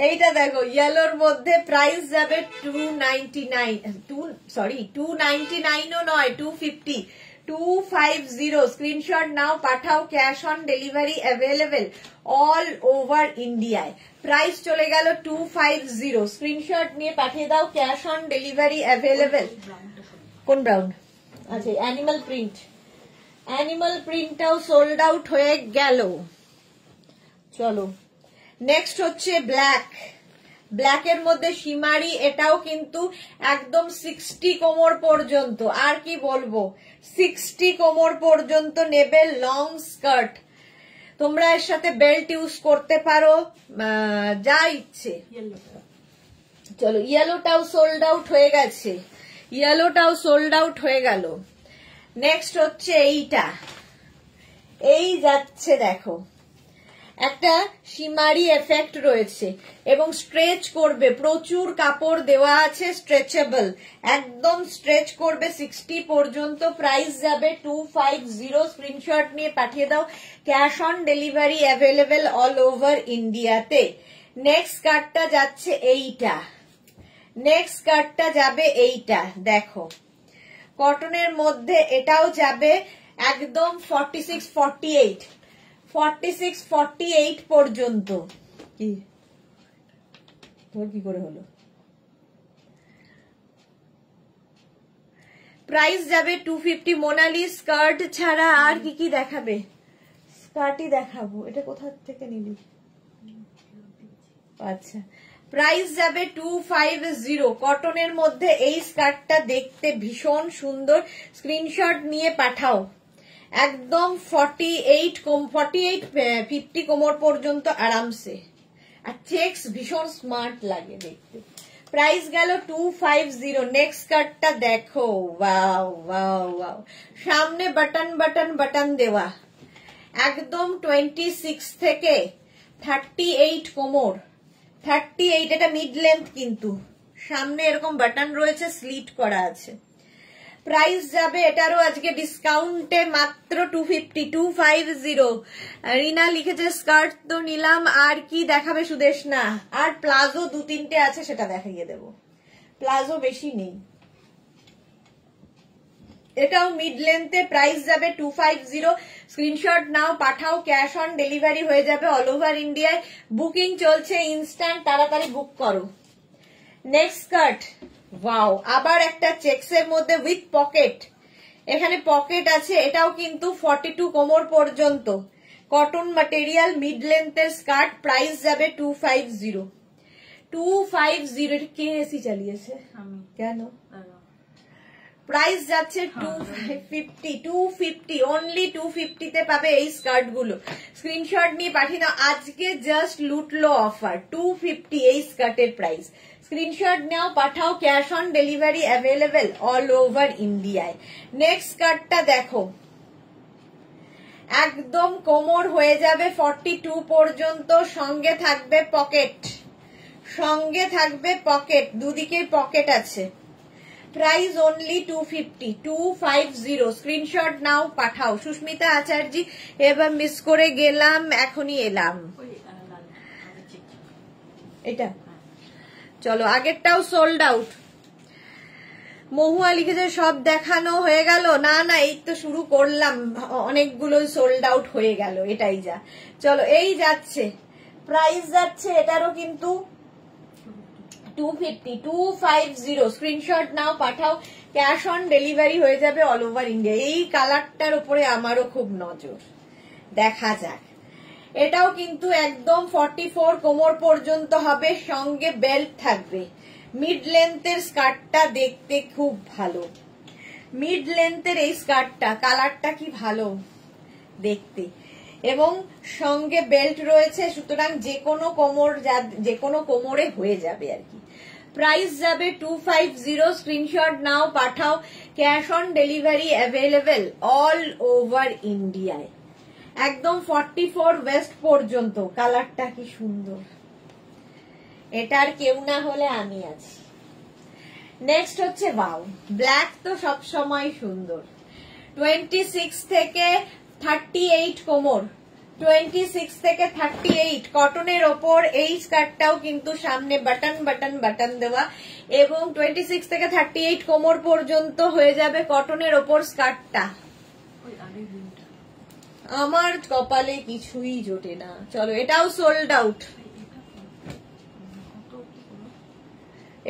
Speaker 1: এইটা দেখো ইয়েলোর মধ্যে, প্রাইস যাবে 299ও নয়, 250 স্ক্রিনশট নাও, পাঠাও, cash on delivery available all over ইন্ডিয়ায়। প্রাইস চলে গেল 250, স্ক্রিনশট নিয়ে পাঠিয়ে দাও, ক্যাশ অন ডেলিভারি অ্যাভেলেবেল। কোন ব্রাউন? আচ্ছা অ্যানিমাল প্রিন্টটাও সোল্ড আউট হয়ে গেল। চলো নেক্সট হচ্ছে ব্ল্যাকের মধ্যে শিমারি, এটাও কিন্তু একদম 60 কোমর পর্যন্ত। আর কি বলবো, 60 কোমর পর্যন্ত নেবে। লং স্কার্ট, তোমরা এর সাথে বেল্ট ইউজ করতে পারো, যা ইচ্ছে। চলো ইয়েলোটাও সোল্ড আউট হয়ে গেল। নেক্সট হচ্ছে এইটা, এই যাচ্ছে দেখো, একটা শিমারি এফেক্ট রয়েছে এবং স্ট্রেচ করবে, প্রচুর কাপড় দেওয়া আছে, স্ট্রেচেবল, একদম স্ট্রেচ করবে 60 পর্যন্ত। প্রাইস যাবে 250, স্ক্রিনশট নিয়ে পাঠিয়ে দাও, cash on delivery available all over ইন্ডিয়াতে। নেক্সট স্কার্টটা যাচ্ছে এইটা, দেখো কটনের মধ্যে, এটাও যাবে একদম 46-48 পর্যন্ত। কি তোর কি করে হলো? প্রাইস যাবে 250। মোনালি স্কার্ট ছাড়া আর কি কি দেখাবে? স্কার্টই দেখাবো। এটা কোথা থেকে নিলি? আচ্ছা প্রাইস যাবে 250। কটনের মধ্যে এই স্কার্টটা দেখতে ভীষণ সুন্দর, স্ক্রিনশট নিয়ে পাঠাও। একদম 48-50 কোমর পর্যন্ত আরামসে। আর চেক্স ভীষণ স্মার্ট লাগে দেখতে। প্রাইস গেল 250। নেক্সট কার্ডটা দেখো, ওয়াও ওয়াও ওয়াও, সামনে বাটন বাটন বাটন দেওয়া, একদম 26 থেকে 38 কোমর, 38, এটা মিড লেন্থ, কিন্তু সামনে এরকম বাটন রয়েছে, স্লিট করা আছে। প্রাইস যাবে এটারও আজকে ডিসকাউন্টে মাত্র 250। রিনা লিখেছে স্কার্ট তো নিলাম, আর কি দেখাবে সুদেশ? না, আর প্লাজো 2-3টে আছে, সেটা দেখাইয়ে দেব, প্লাজো বেশি নেই। এটাও মিড লেন্থে, প্রাইস যাবে 250। স্ক্রিনশট নাও, পাঠাও, ক্যাশ অন ডেলিভারি হয়ে যাবে অল ওভার ইন্ডিয়ায়। বুকিং চলছে, ইনস্ট্যান্ট, তাড়াতাড়ি বুক করো। নেক্সট স্কার্ট, ওয়াও, আবার একটা চেক্সের মধ্যে উইথ পকেট, এখানে পকেট আছে, এটাও কিন্তু 42 কোমর পর্যন্ত, কটন ম্যাটেরিয়াল, মিড লেন্থের স্কার্ট, প্রাইস যাবে 250। 250। কে এসি চালিয়েছে? কেন? প্রাইস যাচ্ছে 250, অনলি 250 তে পাবে এই স্কার্ট গুলো। স্ক্রিনশট নিয়ে পাঠিয়ে দাও, আজকে জাস্ট লুটলো অফার, 250 এই স্কার্টের প্রাইস। স্ক্রিনশট নাও, পাঠাও, cash on delivery available all over ইন্ডিয়ায়। নেক্সট স্কার্টটা দেখো, একদম কোমর হয়ে যাবে 42 পর্যন্ত, সঙ্গে থাকবে পকেট, সঙ্গে থাকবে পকেট, দুদিকে পকেট আছে। Price only 250। স্ক্রিনশট নাও, পাঠাও। সুস্মিতা আচার্য, এবার মিস করে গেলাম, এখনই এলাম। এটা চলো, আগেরটাও সোল্ড আউট। মহুয়া লিখেছে সব দেখানো হয়ে গেল। না না, এই তো শুরু করলাম, অনেকগুলো সোল্ড আউট হয়ে গেল, এটাই যা। চলো, এই যাচ্ছে, প্রাইস যাচ্ছে এটারও কিন্তু 250। স্ক্রিনশট নাও, পাঠাও, ক্যাশ অন ডেলিভারি হয়ে যাবে অল ওভার ইন্ডিয়া। এই কালারটার উপরে আমারও খুব নজর, দেখা যাক। এটাও কিন্তু একদম 44 কোমর পর্যন্ত হবে, সঙ্গে বেল্ট থাকবে। মিড লেন্থের স্কার্টটা দেখতে খুব ভালো, মিড লেন্থের এই স্কার্টটা, কালারটা কি ভালো দেখতে, এবং সঙ্গে বেল্ট রয়েছে, সুতরাং যে কোনো কোমরে হয়ে যাবে আর কি। প্রাইস যাবে 250। স্ক্রিনশট নাও, পাঠাও, cash on delivery available all over ইন্ডিয়ায়, একদম 44 ওয়েস্ট পর্যন্ত। কালারটা কি সুন্দর, এটার কেউ না হলে আমি আছি। নেক্সট হচ্ছে ওয়াও, ব্ল্যাক তো সব সময় সুন্দর, 26 থেকে 38 কোমর, 26 থেকে 38, কটনের ওপর। এই স্কার্টটাও কিন্তু সামনে বাটন বাটন বাটন দেওয়া, এবং 26 থেকে 38 কোমর পর্যন্ত হয়ে যাবে কটনের ওপর স্কার্টটা। আমার কপালে কিছুই জোটে না। চলো, এটাও সোল্ড আউট।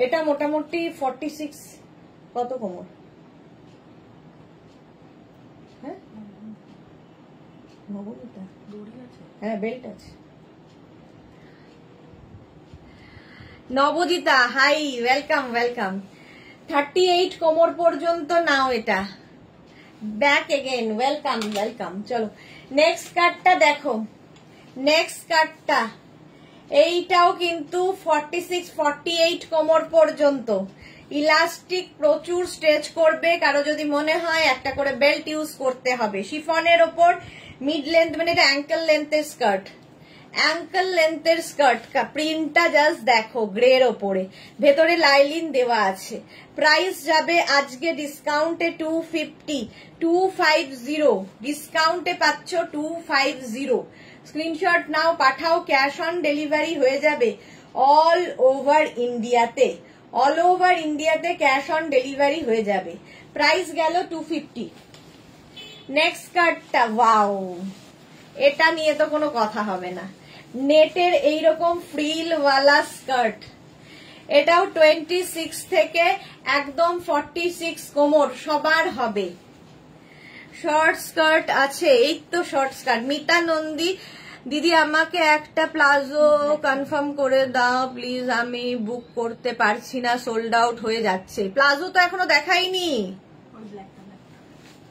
Speaker 1: এটা মোটামুটি 46, কত কোমর? হ্যাঁ, হ্যাঁ, বেল্ট আছে। নবজিতা, হাই, ওয়েলকাম ওয়েলকাম। 38 কোমর পর্যন্ত নাও এটা, ব্যাক এগেইন, ওয়েলকাম ওয়েলকাম। চলো, নেক্সট কার্ডটা দেখো, নেক্সট কার্ডটা, এইটাও কিন্তু 46-48 কোমর পর্যন্ত, ইলাস্টিক প্রচুর স্ট্রেচ করবে। কারো যদি মনে হয় একটা করে বেল্ট ইউজ করতে হবে, শিফনের ওপর, মিড লেন্থ, মানে এটা অ্যাঙ্কেল লেন্থের স্কার্ট, অ্যাঙ্কেল লেন্থের স্কার্ট। প্রিন্টটা জাস্ট দেখো, গ্রের ওপরে, ভেতরে লাইলিন দেওয়া আছে। প্রাইস যাবে আজকে ডিসকাউন্টে 250, ডিসকাউন্টে পাচ্ছ 250। স্ক্রিনশট নাও, পাঠাও, ক্যাশ অন ডেলিভারি হয়ে যাবে অল ওভার ইন্ডিয়াতে, অল ওভার ইন্ডিয়াতে ক্যাশ অন ডেলিভারি হয়ে যাবে। প্রাইস গেল 250। নেক্সট কার্ডটা, ওয়াও, এটা নিয়ে তো কোনো কথা হবে না, নেটের এইরকম ফ্রিল ওয়ালা স্কার্ট, এটাও 26 থেকে একদম 46 কোমর সবার হবে। শর্ট স্কার্ট আছে, এই তো শর্ট স্কার্ট। মিতা নন্দী, দিদি আমাকে একটা প্লাজো কনফার্ম করে দাও প্লিজ, আমি বুক করতে পারছি না, সোল্ড আউট হয়ে যাচ্ছে। প্লাজো তো এখনো দেখাইনি।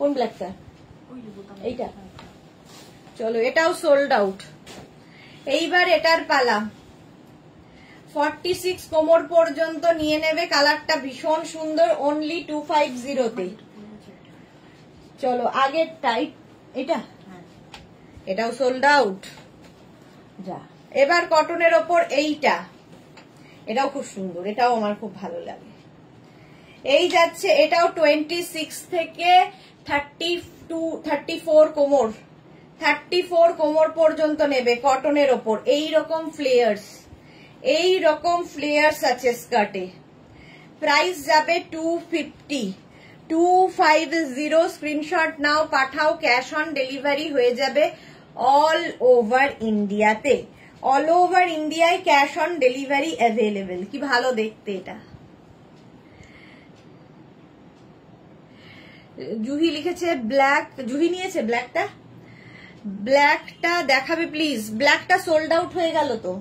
Speaker 1: কোন ব্ল্যাকটা? এইটা। চলো, এটাও সোল্ড আউট। এইবার এটার পালা, 46 কোমর পর্যন্ত নিয়ে নেবে। কালারটা ভীষণ সুন্দর, অনলি 250 তে। চলো আগের টাইপ এটা, এটাও সোল্ড আউট। যা, এবার কটনের ওপর এইটা, এটাও খুব সুন্দর, এটাও আমার খুব ভালো লাগে। এই যাচ্ছে, এটাও 26 থেকে 34 কোমর, 34 কোমর পর্যন্ত নেবে কটনের ওপর। এই রকম ফ্লেয়ার্স আছে স্কার্টে। প্রাইস যাবে 250 স্ক্রিনশট নাও, পাঠাও, ক্যাশ অন ডেলিভারি হয়ে যাবে অল ওভার ইন্ডিয়াতে। অল ওভার ইন্ডিয়ায় ক্যাশ অন ডেলিভারি অ্যাভেলেবেল। কি ভালো দেখতে এটা। জুহি লিখেছে ব্ল্যাক, জুহি নিয়েছে ব্ল্যাকটা। ব্ল্যাকটা দেখাবে প্লিজ। ব্ল্যাকটা সোল্ড আউট হয়ে গেল তো,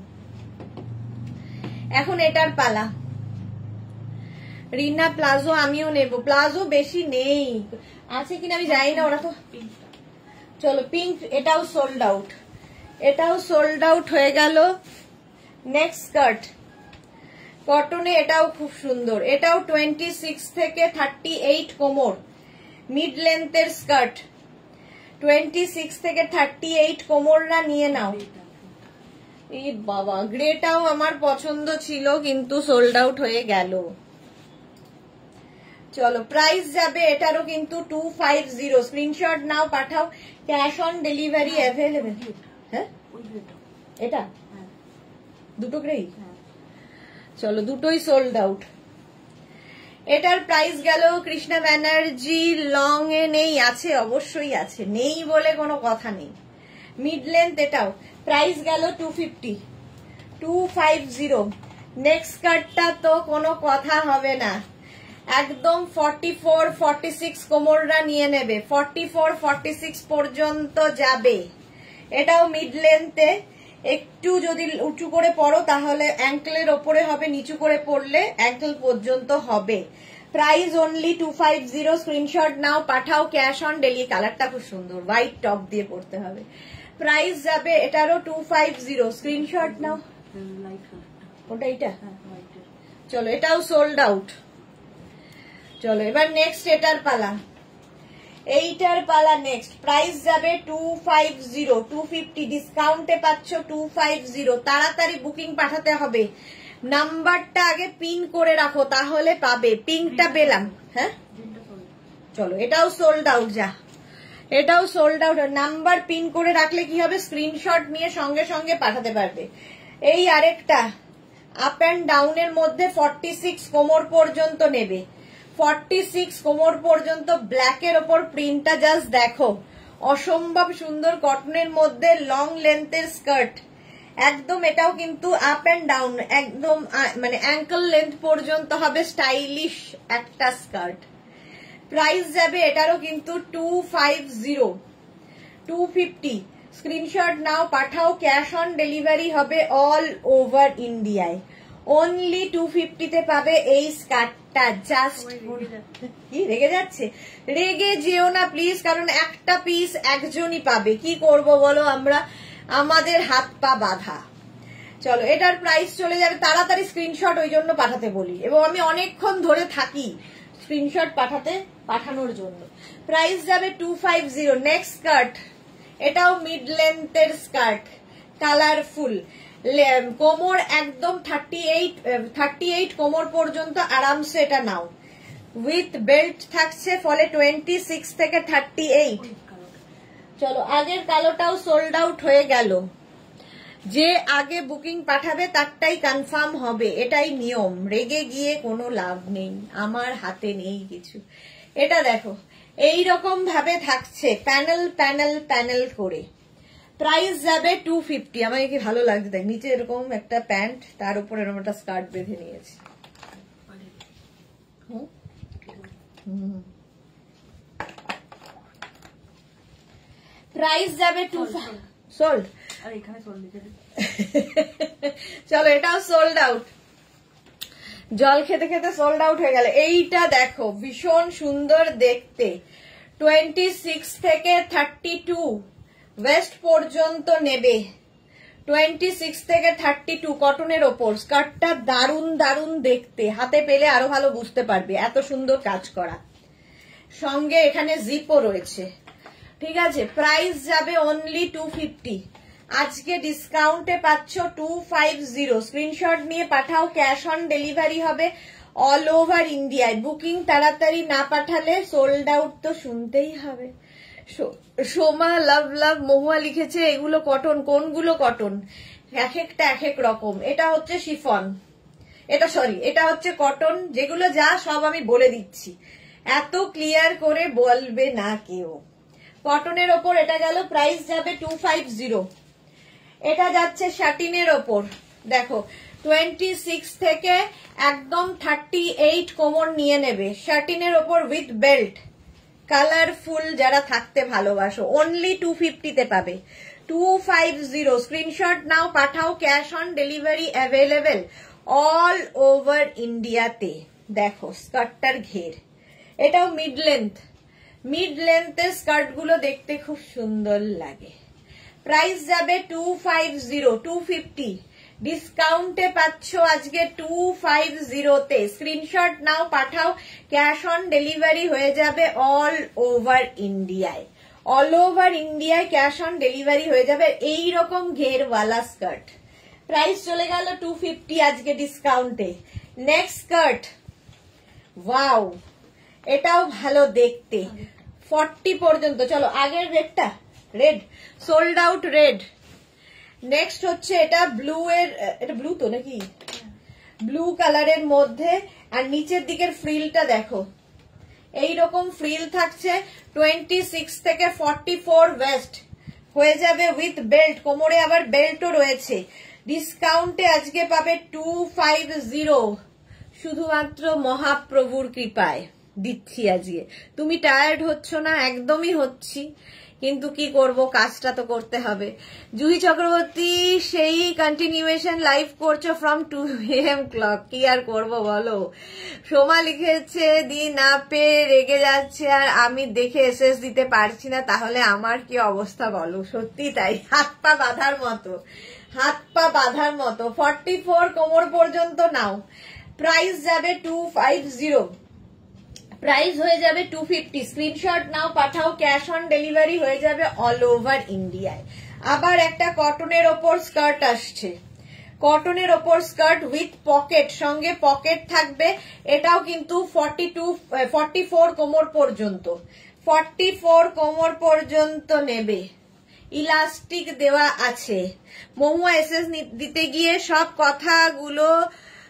Speaker 1: এখন এটার পালা। রিনা প্লাজো আমিও নেব। প্লাজো বেশি নেই, আছে কিনা আমি জানি না, ওরা তো। চলো পিঙ্ক, এটাও সোল্ড আউট, এটাও সোল্ড আউট হয়ে গেল। নেক্সট স্কার্ট কটনে, এটাও খুব সুন্দর। এটাও 26 থেকে 38 কোমর, মিড লেন্থের স্কার্ট। 26 থেকে 38 কোমররা নিয়ে নাও। এই বাবা, গ্রেটাও আমার পছন্দ ছিল কিন্তু সোল্ড আউট হয়ে গেল। চলো প্রাইস যাবে এটারও কিন্তু 250। স্ক্রিনশট নাও, পাঠাও, ক্যাশ অন ডেলিভারি অ্যাভেলেবেল। হ্যাঁ এটা দুটো গ্রেই, চলো দুটোই সোল্ড আউট। এটার প্রাইস গেল কৃষ্ণা ব্যানার্জি। লং এ নেই, আছে অবশ্যই আছে, নেই বলে কোনো কথা নেই। মিড লেন্থ এটাও প্রাইস গেল 250। নেক্সট কার্ডটা তো কোনো কথা হবে না, একদম 44-46 কোমররা নিয়ে নেবে। 44-46 পর্যন্ত যাবে। এটাও মিড লেন্থে, একটু যদি উঁচু করে পড়ো তাহলে অ্যাঙ্কেলের ওপরে হবে, নিচু করে পড়লে অ্যাঙ্কেল পর্যন্ত হবে। Price only 250। স্ক্রিনশট নাও, পাঠাও, ক্যাশ অন ডেলিভারি। কালারটা খুব সুন্দর, হোয়াইট টপ দিয়ে পড়তে হবে। প্রাইস যাবে এটারও 250। স্ক্রিনশট নাও। ওটা এইটা, চলো এটাও সোল্ড আউট। চলো এবার নেক্সট এটার পালা, এইটার পালা নেক্সট। প্রাইস যাবে 250, 250 ডিসকাউন্টে পাচ্ছ 250। তাড়াতাড়ি বুকিং পাঠাতে হবে। নাম্বারটা আগে পিন করে রাখো তাহলে পাবে। পিনটা পেলাম, হ্যাঁ চলো এটাও সোল্ড আউট। যা, এটাও সোল্ড আউট। নাম্বার পিন করে রাখলে কি হবে, স্ক্রিনশট নিয়ে সঙ্গে সঙ্গে পাঠাতে পারবে। এই আরেকটা আপ অ্যান্ড ডাউনের মধ্যে 46 কোমর পর্যন্ত নেবে। 46 কোমর পর্যন্ত। ব্ল্যাকের ওপর প্রিন্টটা জাস্ট দেখো, অসম্ভব সুন্দর। কটনের মধ্যে লং লেন্থের স্কার্ট একদম। এটাও কিন্তু আপ অ্যান্ড ডাউন, একদম মানে অ্যাঙ্কেল লেন্থ পর্যন্ত হবে। স্টাইলিশ একটা স্কার্ট। প্রাইস যাবে এটারও কিন্তু 250। স্ক্রিনশট নাও, পাঠাও, ক্যাশ অন ডেলিভারি হবে অল ওভার ইন্ডিয়ায়। অনলি 250 পাবে এই স্কার্টটা। জাস্ট কি রেগে যাচ্ছে, রেগে যেও না প্লিজ, কারণ একটা পিস একজনই পাবে। কি করব বলো, আমরা আমাদের হাত পা বাঁধা। চলো এটার প্রাইস চলে যাবে তাড়াতাড়ি। স্ক্রিনশট ওই জন্য পাঠাতে বলি, এবং আমি অনেকক্ষণ ধরে থাকি স্ক্রিনশট পাঠানোর জন্য। প্রাইস যাবে 250। নেক্সট স্কার্ট, এটাও মিড লেন্থের স্কার্ট, কালারফুল। কোমর একদম 38 কোমর পর্যন্ত আরামসে এটা নাও। উইথ বেল্ট থাকছে, ফলে 26 থেকে 38। চলো আগের কালোটাও সোল্ড আউট হয়ে গেল। যে আগে বুকিং পাঠাবে তারটাই কনফার্ম হবে, এটাই নিয়ম। রেগে গিয়ে কোনো লাভ নেই, আমার হাতে নেই কিছু। এটা দেখো এইরকম ভাবে থাকছে, প্যানেল প্যানেল প্যানেল করে। প্রাইস যাবে 250। আমাকে কি ভালো লাগছে দেখ, নিচে এরকম একটা প্যান্ট, তার উপর এরকম একটা স্কার্ট বেঁধে নিয়েছি। প্রাইস যাবে 250। সোল্ড, চলো এটাও সোল্ড আউট। জল খেতে খেতে সোল্ড আউট হয়ে গেল। এইটা দেখো ভীষণ সুন্দর দেখতে। 26 থেকে 32 ওয়েস্ট পর্যন্ত নেবে। 26 থেকে 32 কটনের ওপর। স্কার্টটা দারুন দারুন দেখতে, হাতে পেলে আরো ভালো বুঝতে পারবে, এত সুন্দর কাজ করা, সঙ্গে এখানে জিপও রয়েছে। ঠিক আছে, প্রাইস যাবে অনলি 250। আজকে ডিসকাউন্টে পাচ্ছ 250। স্ক্রিনশট নিয়ে পাঠাও, ক্যাশ অন ডেলিভারি হবে অল ওভার ইন্ডিয়ায়। বুকিং তাড়াতাড়ি না পাঠালে সোল্ড আউট তো শুনতেই হবে। সোমা লাভ লাভ মহুয়া লিখেছে এগুলো কটন, কোনগুলো কটন? এক একটা এক এক রকম। এটা হচ্ছে শিফন, এটা হচ্ছে কটন, যেগুলো যা সব আমি বলে দিচ্ছি, এত ক্লিয়ার করে বলবে না কেউ। কটনের ওপর এটা গেল, প্রাইস যাবে 250। এটা যাচ্ছে শাটিনের ওপর, দেখো 26 থেকে একদম 38 কোমর নিয়ে নেবে। শাটিনের ওপর উইথ বেল্ট, কালারফুল, যারা থাকতে ভালোবাসো অনলি 250 তে পাবে। 250 স্ক্রিনশট নাও, পাঠাও, cash on delivery available all over ইন্ডিয়াতে। দেখো স্কার্টটার ঘের, এটাও মিড লেন্থের স্কার্ট গুলো দেখতে খুব সুন্দর লাগে। প্রাইস যাবে 250 ডিসকাউন্টে পাচ্ছ আজকে 250 তে। স্ক্রিনশট নাও, পাঠাও, ক্যাশ অন ডেলিভারি হয়ে যাবে অল ওভার ইন্ডিয়ায়। অল ওভার ইন্ডিয়ায় ক্যাশ অন ডেলিভারি হয়ে যাবে এইরকম ঘেরওয়ালা স্কার্ট। প্রাইস চলে গেল 250 আজকে ডিসকাউন্টে। নেক্সট স্কার্ট, ওয়াও, এটাও ভালো দেখতে, 40 পর্যন্ত। চলো আগের রেডটা, red sold out red. Next হচ্ছে এটা ব্লু এর, এটা ব্লু তো নাকি, ব্লু কালারের মধ্যে, আর নিচের দিকের ফ্রিলটা দেখো, এইরকম ফ্রিল থাকছে। 26 থেকে 44 ওয়েস্ট হয়ে যাবে উইথ বেল্ট, কোমরে আবার বেল্টও রয়েছে। ডিসকাউন্টে আজকে পাবে 250, শুধুমাত্র মহাপ্রভুর কৃপায় দিচ্ছি আজকে। তুমি টায়ার্ড হচ্ছ না? একদমই হচ্ছি, কিন্তু কি করব, কাজটা তো করতে হবে। জুহি চক্রবর্তী সেই কন্টিনিউয়েশন লাইভ করছো ফ্রম 2 AM ক্লক, কি আর করবো বলো। সোমা লিখেছে দি না পেয়ে রেগে যাচ্ছে আর আমি দেখে এসএস দিতে পারছি না, তাহলে আমার কি অবস্থা বলো। সত্যি তাই, হাত পা বাঁধার মতো। 44 কোমর পর্যন্ত নাও। প্রাইস যাবে 250, প্রাইস হয়ে যাবে 250। স্ক্রিনশট নাও, পাঠাও, ক্যাশ অন ডেলিভারি হয়ে যাবে অল ওভার ইন্ডিয়ায়। আবার একটা কটনের ওপর স্কার্ট আসছে, কটনের ওপর স্কার্ট উইথ পকেট, সঙ্গে পকেট থাকবে। এটাও কিন্তু 44 কোমর পর্যন্ত, 44 কোমর পর্যন্ত নেবে। ইলাস্টিক দেওয়া আছে। মহুয়া এসএস দিতে গিয়ে সব কথাগুলো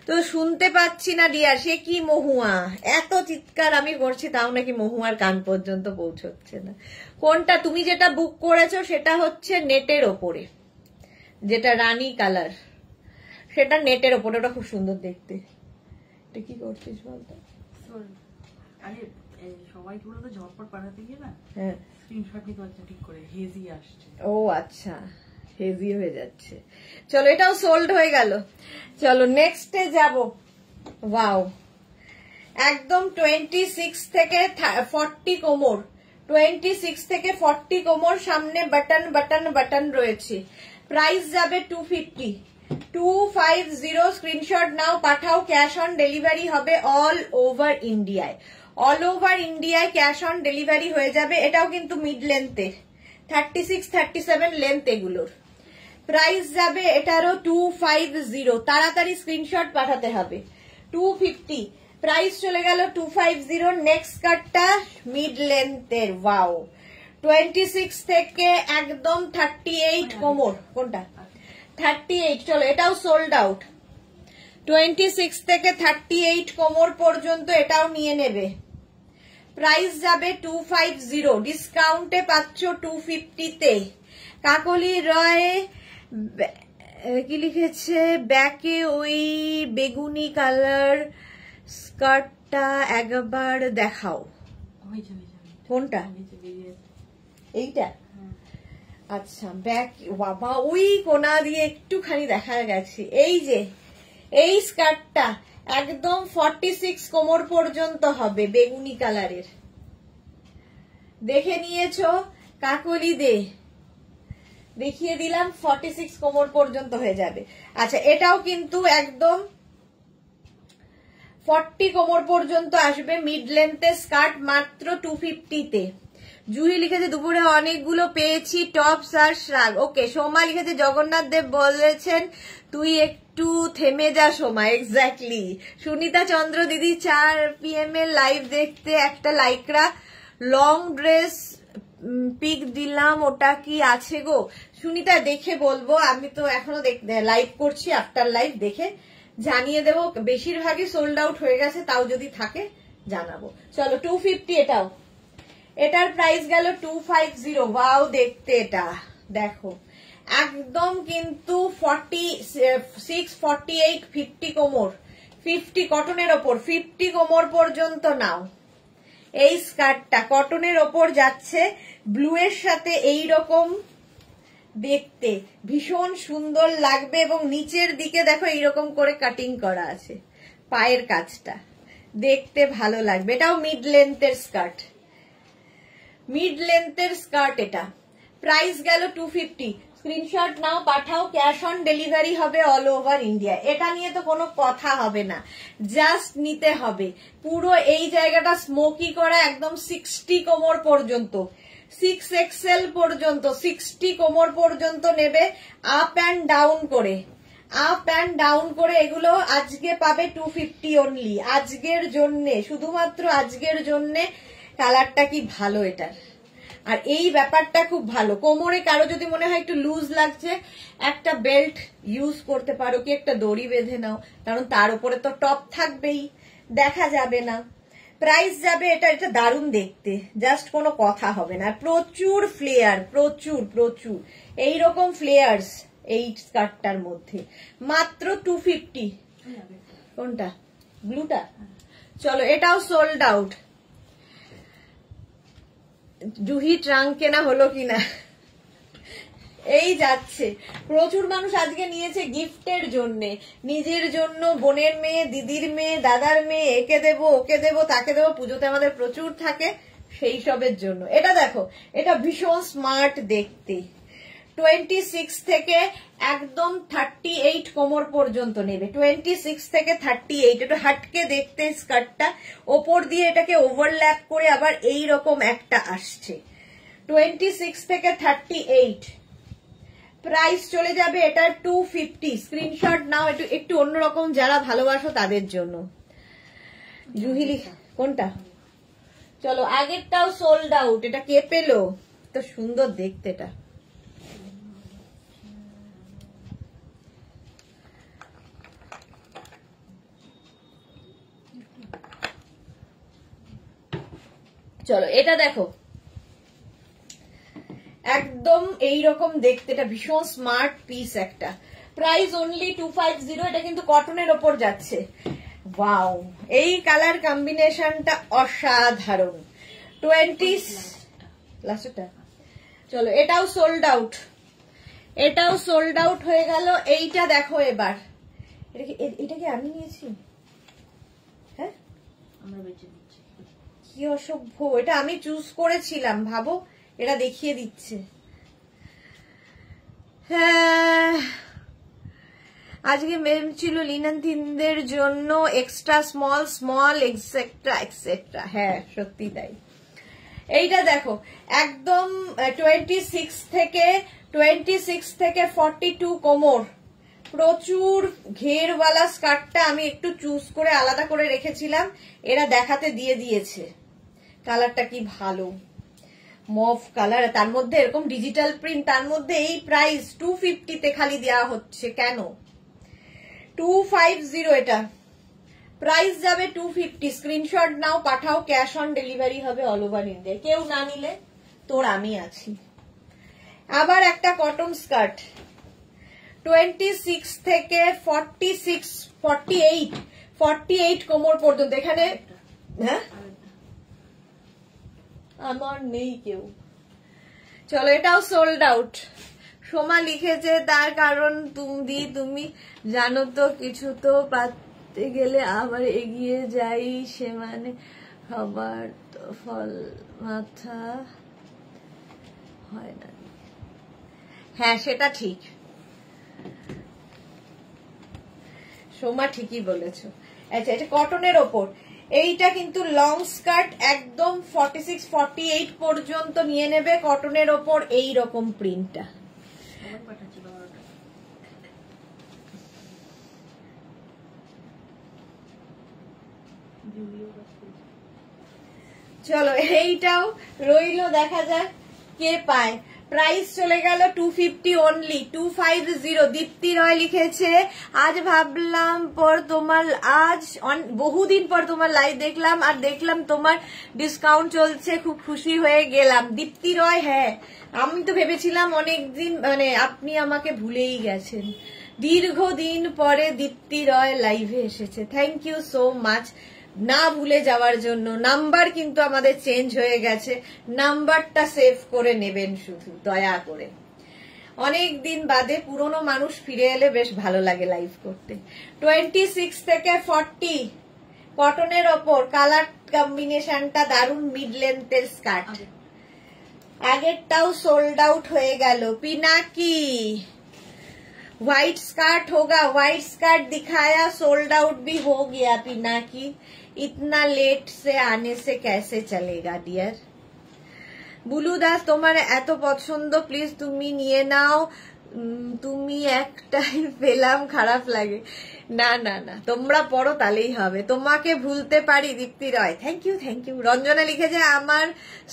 Speaker 1: তো শুনতে পাচ্ছি না ডিয়ার। সে কি মহুয়া, এত চিৎকার আমি করছি তাও নাকি মহুয়ার কান পর্যন্ত পৌঁছচ্ছে না। কোনটা তুমি যেটা বুক করেছো সেটা হচ্ছে নেটের ওপরে, যেটা রানী কালার, সেটা নেটের ওপরে, ওটা খুব সুন্দর দেখতে। এটা কি করছিস বলতো?
Speaker 2: সবাই গুলো তো ঝটপট পাঠাতে গিয়ে না,
Speaker 1: হ্যাঁ
Speaker 2: স্ক্রিনশট নিতে পারছে ঠিক করে, হেজি আসছে।
Speaker 1: ও আচ্ছা, হেভি হয়ে যাচ্ছে। চলো এটাও সোল্ড হয়ে গেল। চলো নেক্সটে যাব। ওয়াও, একদম 26 থেকে 40 কোমর, 26 থেকে 40 কোমর, সামনে বাটন রয়েছে। প্রাইস যাবে 250। স্ক্রিনশট নাও, পাঠাও, ক্যাশ অন ডেলিভারি হবে অল ওভার ইন্ডিয়ায়। অল ওভার ইন্ডিয়ায় ক্যাশ অন ডেলিভারি হয়ে যাবে। এটাও কিন্তু মিড লেন্থের, 36, 37 লেন্থ এগুলোর। প্রাইস যাবে এটারও 250, তাড়াতাড়ি স্ক্রিনশট পাঠাতে হবে। 250, প্রাইস চলে গেল 250। নেক্সট কাটটা মিড লেন্থের, ওয়াও, 26 থেকে একদম 38 কোমর। কোনটা? 38। চলো এটাও সোল্ড আউট। 26 থেকে 38 কোমর পর্যন্ত এটাও নিয়ে নেবে। প্রাইস যাবে 250, ডিসকাউন্টে পাচ্ছ 250 তে। কাকলি রয় কি লিখেছে, ব্যাকে ওই বেগুনি কালার স্কার্টটা একবার দেখাও। কোনটা? এইটা? আচ্ছা, ব্যাক, বাবা ওই কোনা দিয়ে একটুখানি দেখা গেছে। এই যে এই স্কার্টটা একদম 46 কোমর পর্যন্ত হবে, বেগুনি কালারের। দেখে নিয়েছো? কাকলি দে, দেখিয়ে দিলাম 46 কোমর পর্যন্ত হয়ে যাবে। আচ্ছা, এটাও কিন্তু একদম 40 কোমর পর্যন্ত আসবে, মিড লেন্থের স্কার্ট, মাত্র 250 তে। জুহি লিখেছে দুপুরে অনেকগুলো পেয়েছি টপস আর শ্রাগ। ওকে, সোমা লিখেছে জগন্নাথ দেব বলেছেন তুই একটু থেমে যা সোমা। এক্স্যাক্টলি। সুনিতা চন্দ্র দিদি 4 PM এর লাইভ দেখতে একটা লাইক্রা লং ড্রেস পিক দিলাম, ওটা কি আছে গো? সুনিতা দেখে বলবো, আমি তো এখনো লাইভ করছি, আফটার লাইভ দেখে জানিয়ে দেবো। বেশিরভাগই সোল্ড আউট হয়ে গেছে, তাও যদি থাকে জানাবো। চলো 250 এটাও, এটার প্রাইস গেল 250। ওয়াও দেখতে এটা, দেখো একদম কিন্তু 46, 48, 50 কোমর, 50 কটনের ওপর, 50 কোমর পর্যন্ত নাও। এই স্কার্টটা কটনের ওপর যাচ্ছে, ব্লু এর সাথে এইরকম দেখতে ভীষণ সুন্দর লাগবে, এবং নিচের দিকে দেখো এইরকম করে কাটিং করা আছে, পায়ের কাজটা দেখতে ভালো লাগবে। এটাও মিড লেন্থের স্কার্ট, মিড লেন্থের স্কার্ট। এটা প্রাইস গেল 250। স্ক্রিনশট নাও, পাঠাও, ক্যাশ অন ডেলিভারি হবে অল ওভার ইন্ডিয়া। এটা নিয়ে তো কোনো কথা হবে না, জাস্ট নিতে হবে। পুরো এই জায়গাটা স্মোকি করা, একদম 60 কোমর পর্যন্ত, 6XL পর্যন্ত, 60 কোমর পর্যন্ত নেবে, আপ অ্যান্ড ডাউন করে, আপ অ্যান্ড ডাউন করে। এগুলো আজকে পাবে 250 অনলি, আজকের জন্যে, শুধুমাত্র আজকের জন্যে। কালারটা কি ভালো এটার, আর এই ব্যাপারটা খুব ভালো। কোমরে কারো যদি মনে হয় একটু লুজ লাগছে, একটা বেল্ট ইউজ করতে পারো, কি একটা দড়ি বেঁধে নাও, কারণ তার উপরে তো টপ থাকবেই, দেখা যাবে না। প্রাইস যাবে এটা, এটা দারুণ দেখতে, জাস্ট কোনো কথা হবে না। প্রচুর ফ্লেয়ার, প্রচুর প্রচুর এইরকম ফ্লেয়ার্স এই স্কার্টটার মধ্যে, মাত্র 250। কোনটা? ব্লুটা? চলো, এটাও সোল্ড আউট। জুহি ট্রাঙ্ক কেনা হলো কিনা, এই যাচ্ছে। প্রচুর মানুষ আজকে নিয়েছে গিফটের জন্যে, নিজের জন্য, বোনের মেয়ে, দিদির মেয়ে, দাদার মেয়ে, একে দেবো, ওকে দেবো, তাকে দেবো, পুজোতে আমাদের প্রচুর থাকে, সেই সবের জন্য। এটা দেখো, এটা ভীষণ স্মার্ট দেখতে। 26 থেকে একদম 38 কোমর পর্যন্ত নেবে, 26 থেকে 38। একটু হাটকে দেখতে স্কার্টটা, ওপর দিয়ে এটাকে ওভারল্যাপ করে আবার এই রকম একটা আসছে। 26 থেকে 38 প্রাইস চলে যাবে এটার 250। স্ক্রিনশট নাও, একটু অন্যরকম, যারা ভালোবাসো তাদের জন্য। জুহিলি কোনটা? চলো, আগেরটাও সোল্ড আউট। এটা কে পেলো? তো সুন্দর দেখতে এটা। চলো, এটা দেখো, একদম এইরকম দেখতে, এটা ভীষণ স্মার্ট পিস একটা। Price only 250। এটা কিন্তু কটনের ওপর যাচ্ছে। ওয়াও, এই কালার কম্বিনেশনটা অসাধারণ। 20 লাস্টটা। চলো, এটাও সোল্ড আউট, এটাও সোল্ড আউট হয়ে গেল। এইটা দেখো এবার, এটা কি আমি নিয়েছি? হ্যাঁ,
Speaker 2: আমরা বেঁচে নিচ্ছি।
Speaker 1: কি অসভ্য, এটা আমি চুজ করেছিলাম, ভাবো, এরা দেখিয়ে দিচ্ছে। হ্যাঁ, আজকে মেম ছিল লিনান থিনদের জন্য extra small small etcetera etcetera. হ্যাঁ, সত্যি তাই। এইটা দেখো, একদম 26 থেকে 42 কোমর, প্রচুর ঘেরওয়ালা স্কার্টটা আমি একটু চুজ করে আলাদা করে রেখেছিলাম, এরা দেখাতে দিয়ে দিয়েছে। কালারটা কি ভালো, মভ কালার, তার মধ্যে এরকম ডিজিটাল প্রিন্ট, তার মধ্যে এই প্রাইস 250 তে খালি দেওয়া হচ্ছে কেন? 250 এটা প্রাইস যাবে 250। স্ক্রিনশট নাও, পাঠাও, ক্যাশ অন ডেলিভারি হবে অল ওভার ইন্ডিয়া। কেউ না নিলে তোর আমি আছি। আবার একটা কটন স্কার্ট, 26 থেকে 48 কোমর পর্যন্ত। এখানে হ্যাঁ, আমার নেই কেউ। চলো, এটাও সোল্ড আউট। সোমা লিখেছে তার কারণ তুমি জানো তো, কিছু তো পাতে গেলে আবার এগিয়ে যাই, সে মানে সবার ফল মাথা হয় না। হ্যাঁ সেটা ঠিক, সোমা ঠিকই বলেছো। আচ্ছা এটা কটনের ওপর, এইটা কিন্তু লং স্কার্ট একদম 46-48 পর্যন্ত নিয়ে নেবে, কটনের ওপর এই রকম প্রিন্টটা। চলো এইটাও রইলো, দেখা যাক কে পায়। প্রাইস চলে গেল 250 অনলি, 250। দীপ্তি রয় লিখেছে আজ ভাবলাম পর তোমার, আজ বহুদিন পর তোমার লাইভ দেখলাম আর দেখলাম তোমার ডিসকাউন্ট চলছে, খুব খুশি হয়ে গেলাম। দীপ্তি রয়, হ্যাঁ আমি তো ভেবেছিলাম অনেকদিন মানে আপনি আমাকে ভুলেই গেছেন, দীর্ঘদিন পরে দীপ্তি রয় লাইভে এসেছে। থ্যাংক ইউ সো মাচ না ভুলে যাওয়ার জন্য। নাম্বার কিন্তু আমাদের চেঞ্জ হয়ে গেছে, নাম্বারটা সেভ করে নেবেন শুধু দয়া করে। অনেক দিন বাদে পুরনো মানুষ ফিরে এলে বেশ ভালো লাগে লাইভ করতে। 26 থেকে 40 কটনের ওপর, কালার কম্বিনেশনটা দারুণ, মিড লেন্থের স্কার্ট। আগেরটাও সোল্ড আউট হয়ে গেল। পিনাকি व्हाइट स्कर्ट होगा, व्हाइट स्कर्ट दिखाया, सोल्ड आउट भी हो गया। पिनाकी इतना लेट से आने से कैसे चलेगा डियर। বুলু দাস তোমার এত পছন্দ, প্লিজ তুমি নিয়ে নাও, তুমি একটাই পেলাম, খারাপ লাগে। না না না, তোমরা পড়ো তাহলেই হবে, তোমাকে ভুলতে পারি। Dipti Roy, thank you thank you. Ranjana লিখেছে আমার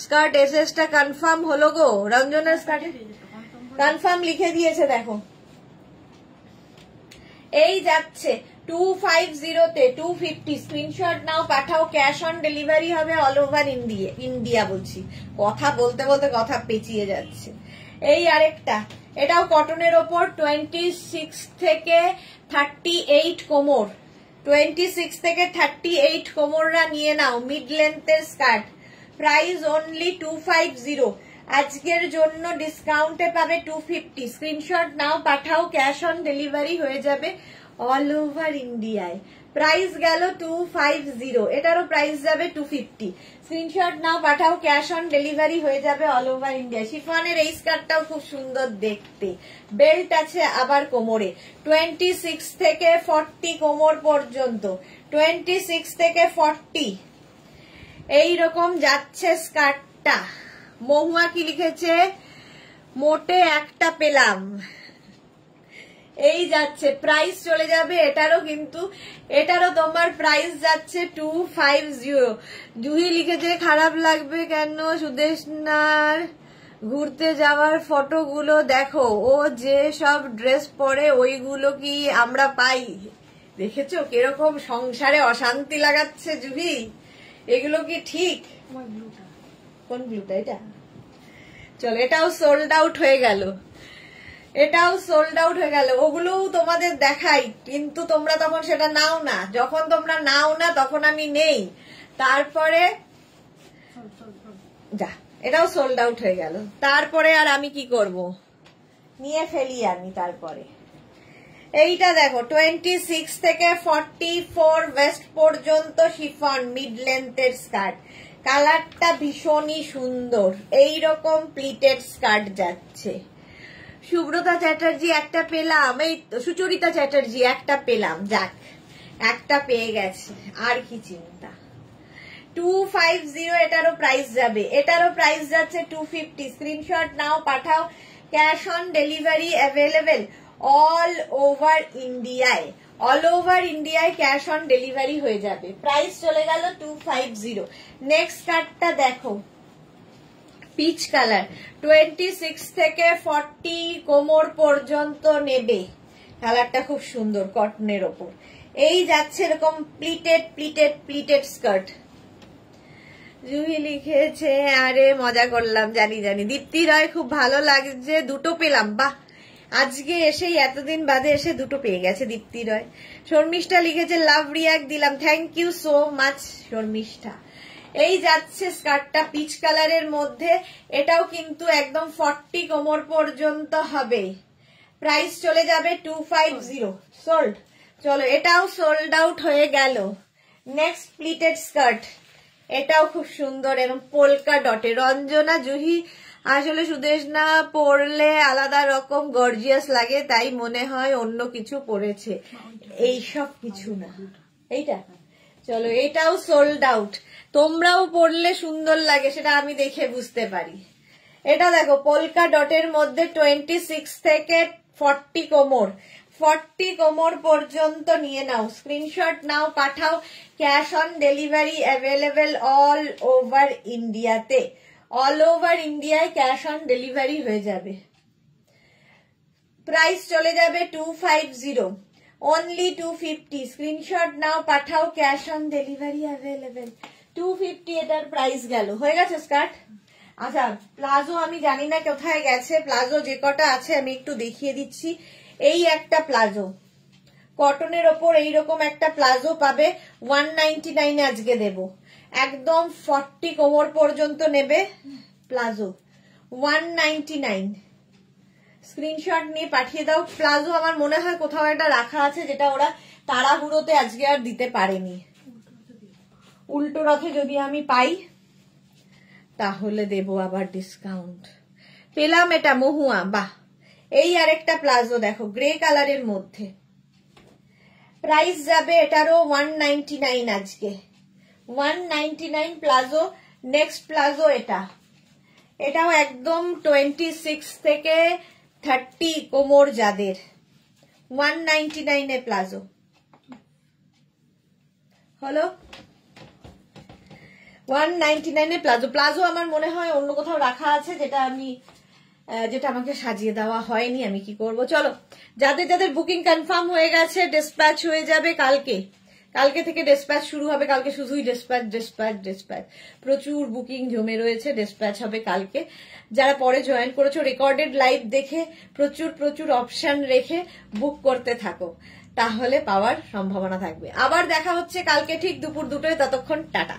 Speaker 1: স্কার্ট এসএসটা কনফার্ম হলো গো। রঞ্জনার স্কার্ট কনফার্ম লিখে দিয়েছে, দেখো এই যাচ্ছে 250 250। স্ক্রিনশট নাও, পাঠাও, ক্যাশ অন ডেলিভারি হবে অল ওভার ইন্ডিয়া। ইন্ডিয়া বলছি, কথা বলতে বলতে কথা পেঁচিয়ে যাচ্ছে। এই আরেকটা, এটাও কটনের ওপর, 26 থেকে 38 কোমর, 26 থেকে 38 কোমররা নিয়ে নাও, মিড লেন্থের স্কার্ট। Price only 250। আজকের জন্য ডিসকাউন্টে পাবে 250। স্ক্রিনশট নাও, পাঠাও, ক্যাশ অন ডেলিভারি হয়ে যাবে অল ওভার ইন্ডিয়ায়। প্রাইস গেল 250, এটারও প্রাইস যাবে 250। স্ক্রিনশট নাও, পাঠাও, ক্যাশ অন ডেলিভারি হয়ে যাবে অল ওভার ইন্ডিয়া। শিফনের এই স্কার্টটাও খুব সুন্দর দেখতে, বেল্ট আছে আবার কোমরে। 26 থেকে 40 কোমর পর্যন্ত, 26 থেকে 40 এইরকম যাচ্ছে স্কার্টটা। মহুয়া কি লিখেছে, মোটে একটা পেলাম, এই যাচ্ছে। প্রাইস চলে যাবে এটারও, কিন্তু এটারও তোমার প্রাইস যাচ্ছে 250। জুহি লিখেছে খারাপ লাগবে কেন, সুদেশনার ঘুরতে যাওয়ার ফটোগুলো দেখো, ও যে সব ড্রেস পরে ওইগুলো কি আমরা পাই, দেখেছো কিরকম সংসারে অশান্তি লাগাচ্ছে জুহি, এগুলো কি ঠিক? কোন ব্লুটা? এটা চলো, এটাও সোল্ড আউট হয়ে গেল, এটাও সোল্ড আউট হয়ে গেল। ওগুলোও তোমাদের দেখাই, কিন্তু তোমরা তখন সেটা নাও না। যখন তোমরা নাও না তখন আমি নেই, তারপরে যা, এটাও সোল্ড আউট হয়ে গেল। তারপরে আর আমি কি করব, নিয়ে ফেলি আমি। তারপরে এইটা দেখো, 26 থেকে 44 ওয়েস্ট পর্যন্ত শিফন মিড লেন্থের স্কার্ট। কালারটা ভীষণই সুন্দর, এইরকম প্লিটেড স্কার্ট যাচ্ছে। সুব্রতা চ্যাটার্জি একটা পেলাম, এই সুচরিতা চ্যাটার্জি একটা পেলাম, যাক একটা পেয়ে গেছে, আর কি চিন্তা। 250 এটারও প্রাইস যাবে, এটারও প্রাইস যাচ্ছে 250। স্ক্রিনশট নাও, পাঠাও, cash on delivery available all over ইন্ডিয়ায়। অল ওভার ইন্ডিয়ায় ক্যাশ অন ডেলিভারি হয়ে যাবে। প্রাইস চলে গেল 250। নেক্সট কার্ডটা দেখো, পিচ কালার, 26 থেকে 40 কোমর পর্যন্ত নেবে। কালারটা খুব সুন্দর, কটনের ওপর। এই যাচ্ছে এরকম pleated pleated pleated skirt. Juhi লিখেছে আরে মজা করলাম, জানি জানি। দীপ্তি রয় খুব ভালো লাগছে, দুটো পেলাম, বাহ আজকে এসেই এতদিন বাদে এসে দুটো পেয়ে গেছে দীপ্তি রয়। শর্মিষ্ঠা লিখেছে লাভ রিয়াক্ট দিলাম, thank you so much Sharmistha. এই যাচ্ছে স্কার্টটা পিচ কালারের মধ্যে, এটাও কিন্তু একদম 40 কোমর পর্যন্ত হবে। প্রাইস চলে যাবে 250। সোল্ড, চলো এটাও সোল্ড আউট হয়ে গেল। নেক্সট প্লিটেড স্কার্ট, এটাও খুব সুন্দর, এরকম পোলকা ডটে। রঞ্জনা জুহি আসলে সুদেশনা পরলে আলাদা রকম গর্জিয়াস লাগে, তাই মনে হয় অন্য কিছু পরেছে, এইসব কিছু না। এইটা চলো, এটাও সোল্ড আউট। তোমরাও পরলে সুন্দর লাগে, সেটা আমি দেখে বুঝতে পারি। এটা দেখো, পোলকা ডটের মধ্যে 26 থেকে 40 কোমর, 40 কোমর পর্যন্ত নিয়ে নাও, স্ক্রিনশট নাও, পাঠাও। Cash on delivery available all over ইন্ডিয়াতে, অল ওভার ইন্ডিয়ায় ক্যাশ অন ডেলিভারি হয়ে যাবে। প্রাইস চলে যাবে 250, অনলি 250। স্ক্রিনশট নাও, পাঠাও, ক্যাশ অন ডেলিভারি অ্যাভেলেবেল। 250 এটার প্রাইস গেল। হয়ে গেছে স্কার্ট। আচ্ছা, প্লাজো আমি জানি না কোথায় গেছে। প্লাজো যে কটা আছে আমি একটু দেখিয়ে দিচ্ছি। এই একটা প্লাজো, কটনের ওপর এইরকম একটা প্লাজো পাবে, 199 আজকে দেব। একদম 40 কোমর পর্যন্ত নেবে প্লাজো, 199। স্ক্রিনশট নিয়ে পাঠিয়ে দাও। প্লাজো আমার মনে হয় কোথাও একটা রাখা আছে, যেটা ওরা তাড়াহুড়োতে আজকে আর দিতে পারেনি। উল্টো রথে যদি আমি পাই তাহলে দেব আবার ডিসকাউন্ট। পেলাম এটা মহুয়া, বাহ। এই আরেকটা প্লাজো দেখো, গ্রে কালারের মধ্যে, প্রাইস যাবে এটারও 199 আজকে, 199 প্লাজো। নেক্সট প্লাজো এটা, এটাও একদম 26 থেকে 30 কোমর যাদের, 199 এ প্লাজো হলো। 199 এ প্লাজো। প্লাজো আমার মনে হয় অন্য কোথাও রাখা আছে, যেটা আমাকে সাজিয়ে দেওয়া হয়নি। আমি কি করব। চলো, যাদের যাদের বুকিং কনফার্ম হয়ে গেছে, ডিসপ্যাচ হয়ে যাবে কালকে। কালকে থেকে ডিসপ্যাচ শুরু হবে। কালকে শুধুই ডিসপ্যাচ ডিসপ্যাচ ডিসপ্যাচ, প্রচুর বুকিং জমে রয়েছে। ডিসপ্যাচ হবে কালকে। যারা পরে জয়েন করেছো, রেকর্ডেড লাইভ দেখে প্রচুর প্রচুর অপশন রেখে বুক করতে থাকো, তাহলে পাওয়ার সম্ভাবনা থাকবে। আবার দেখা হচ্ছে কালকে ঠিক দুপুর 2টায়। ততক্ষণ টাটা।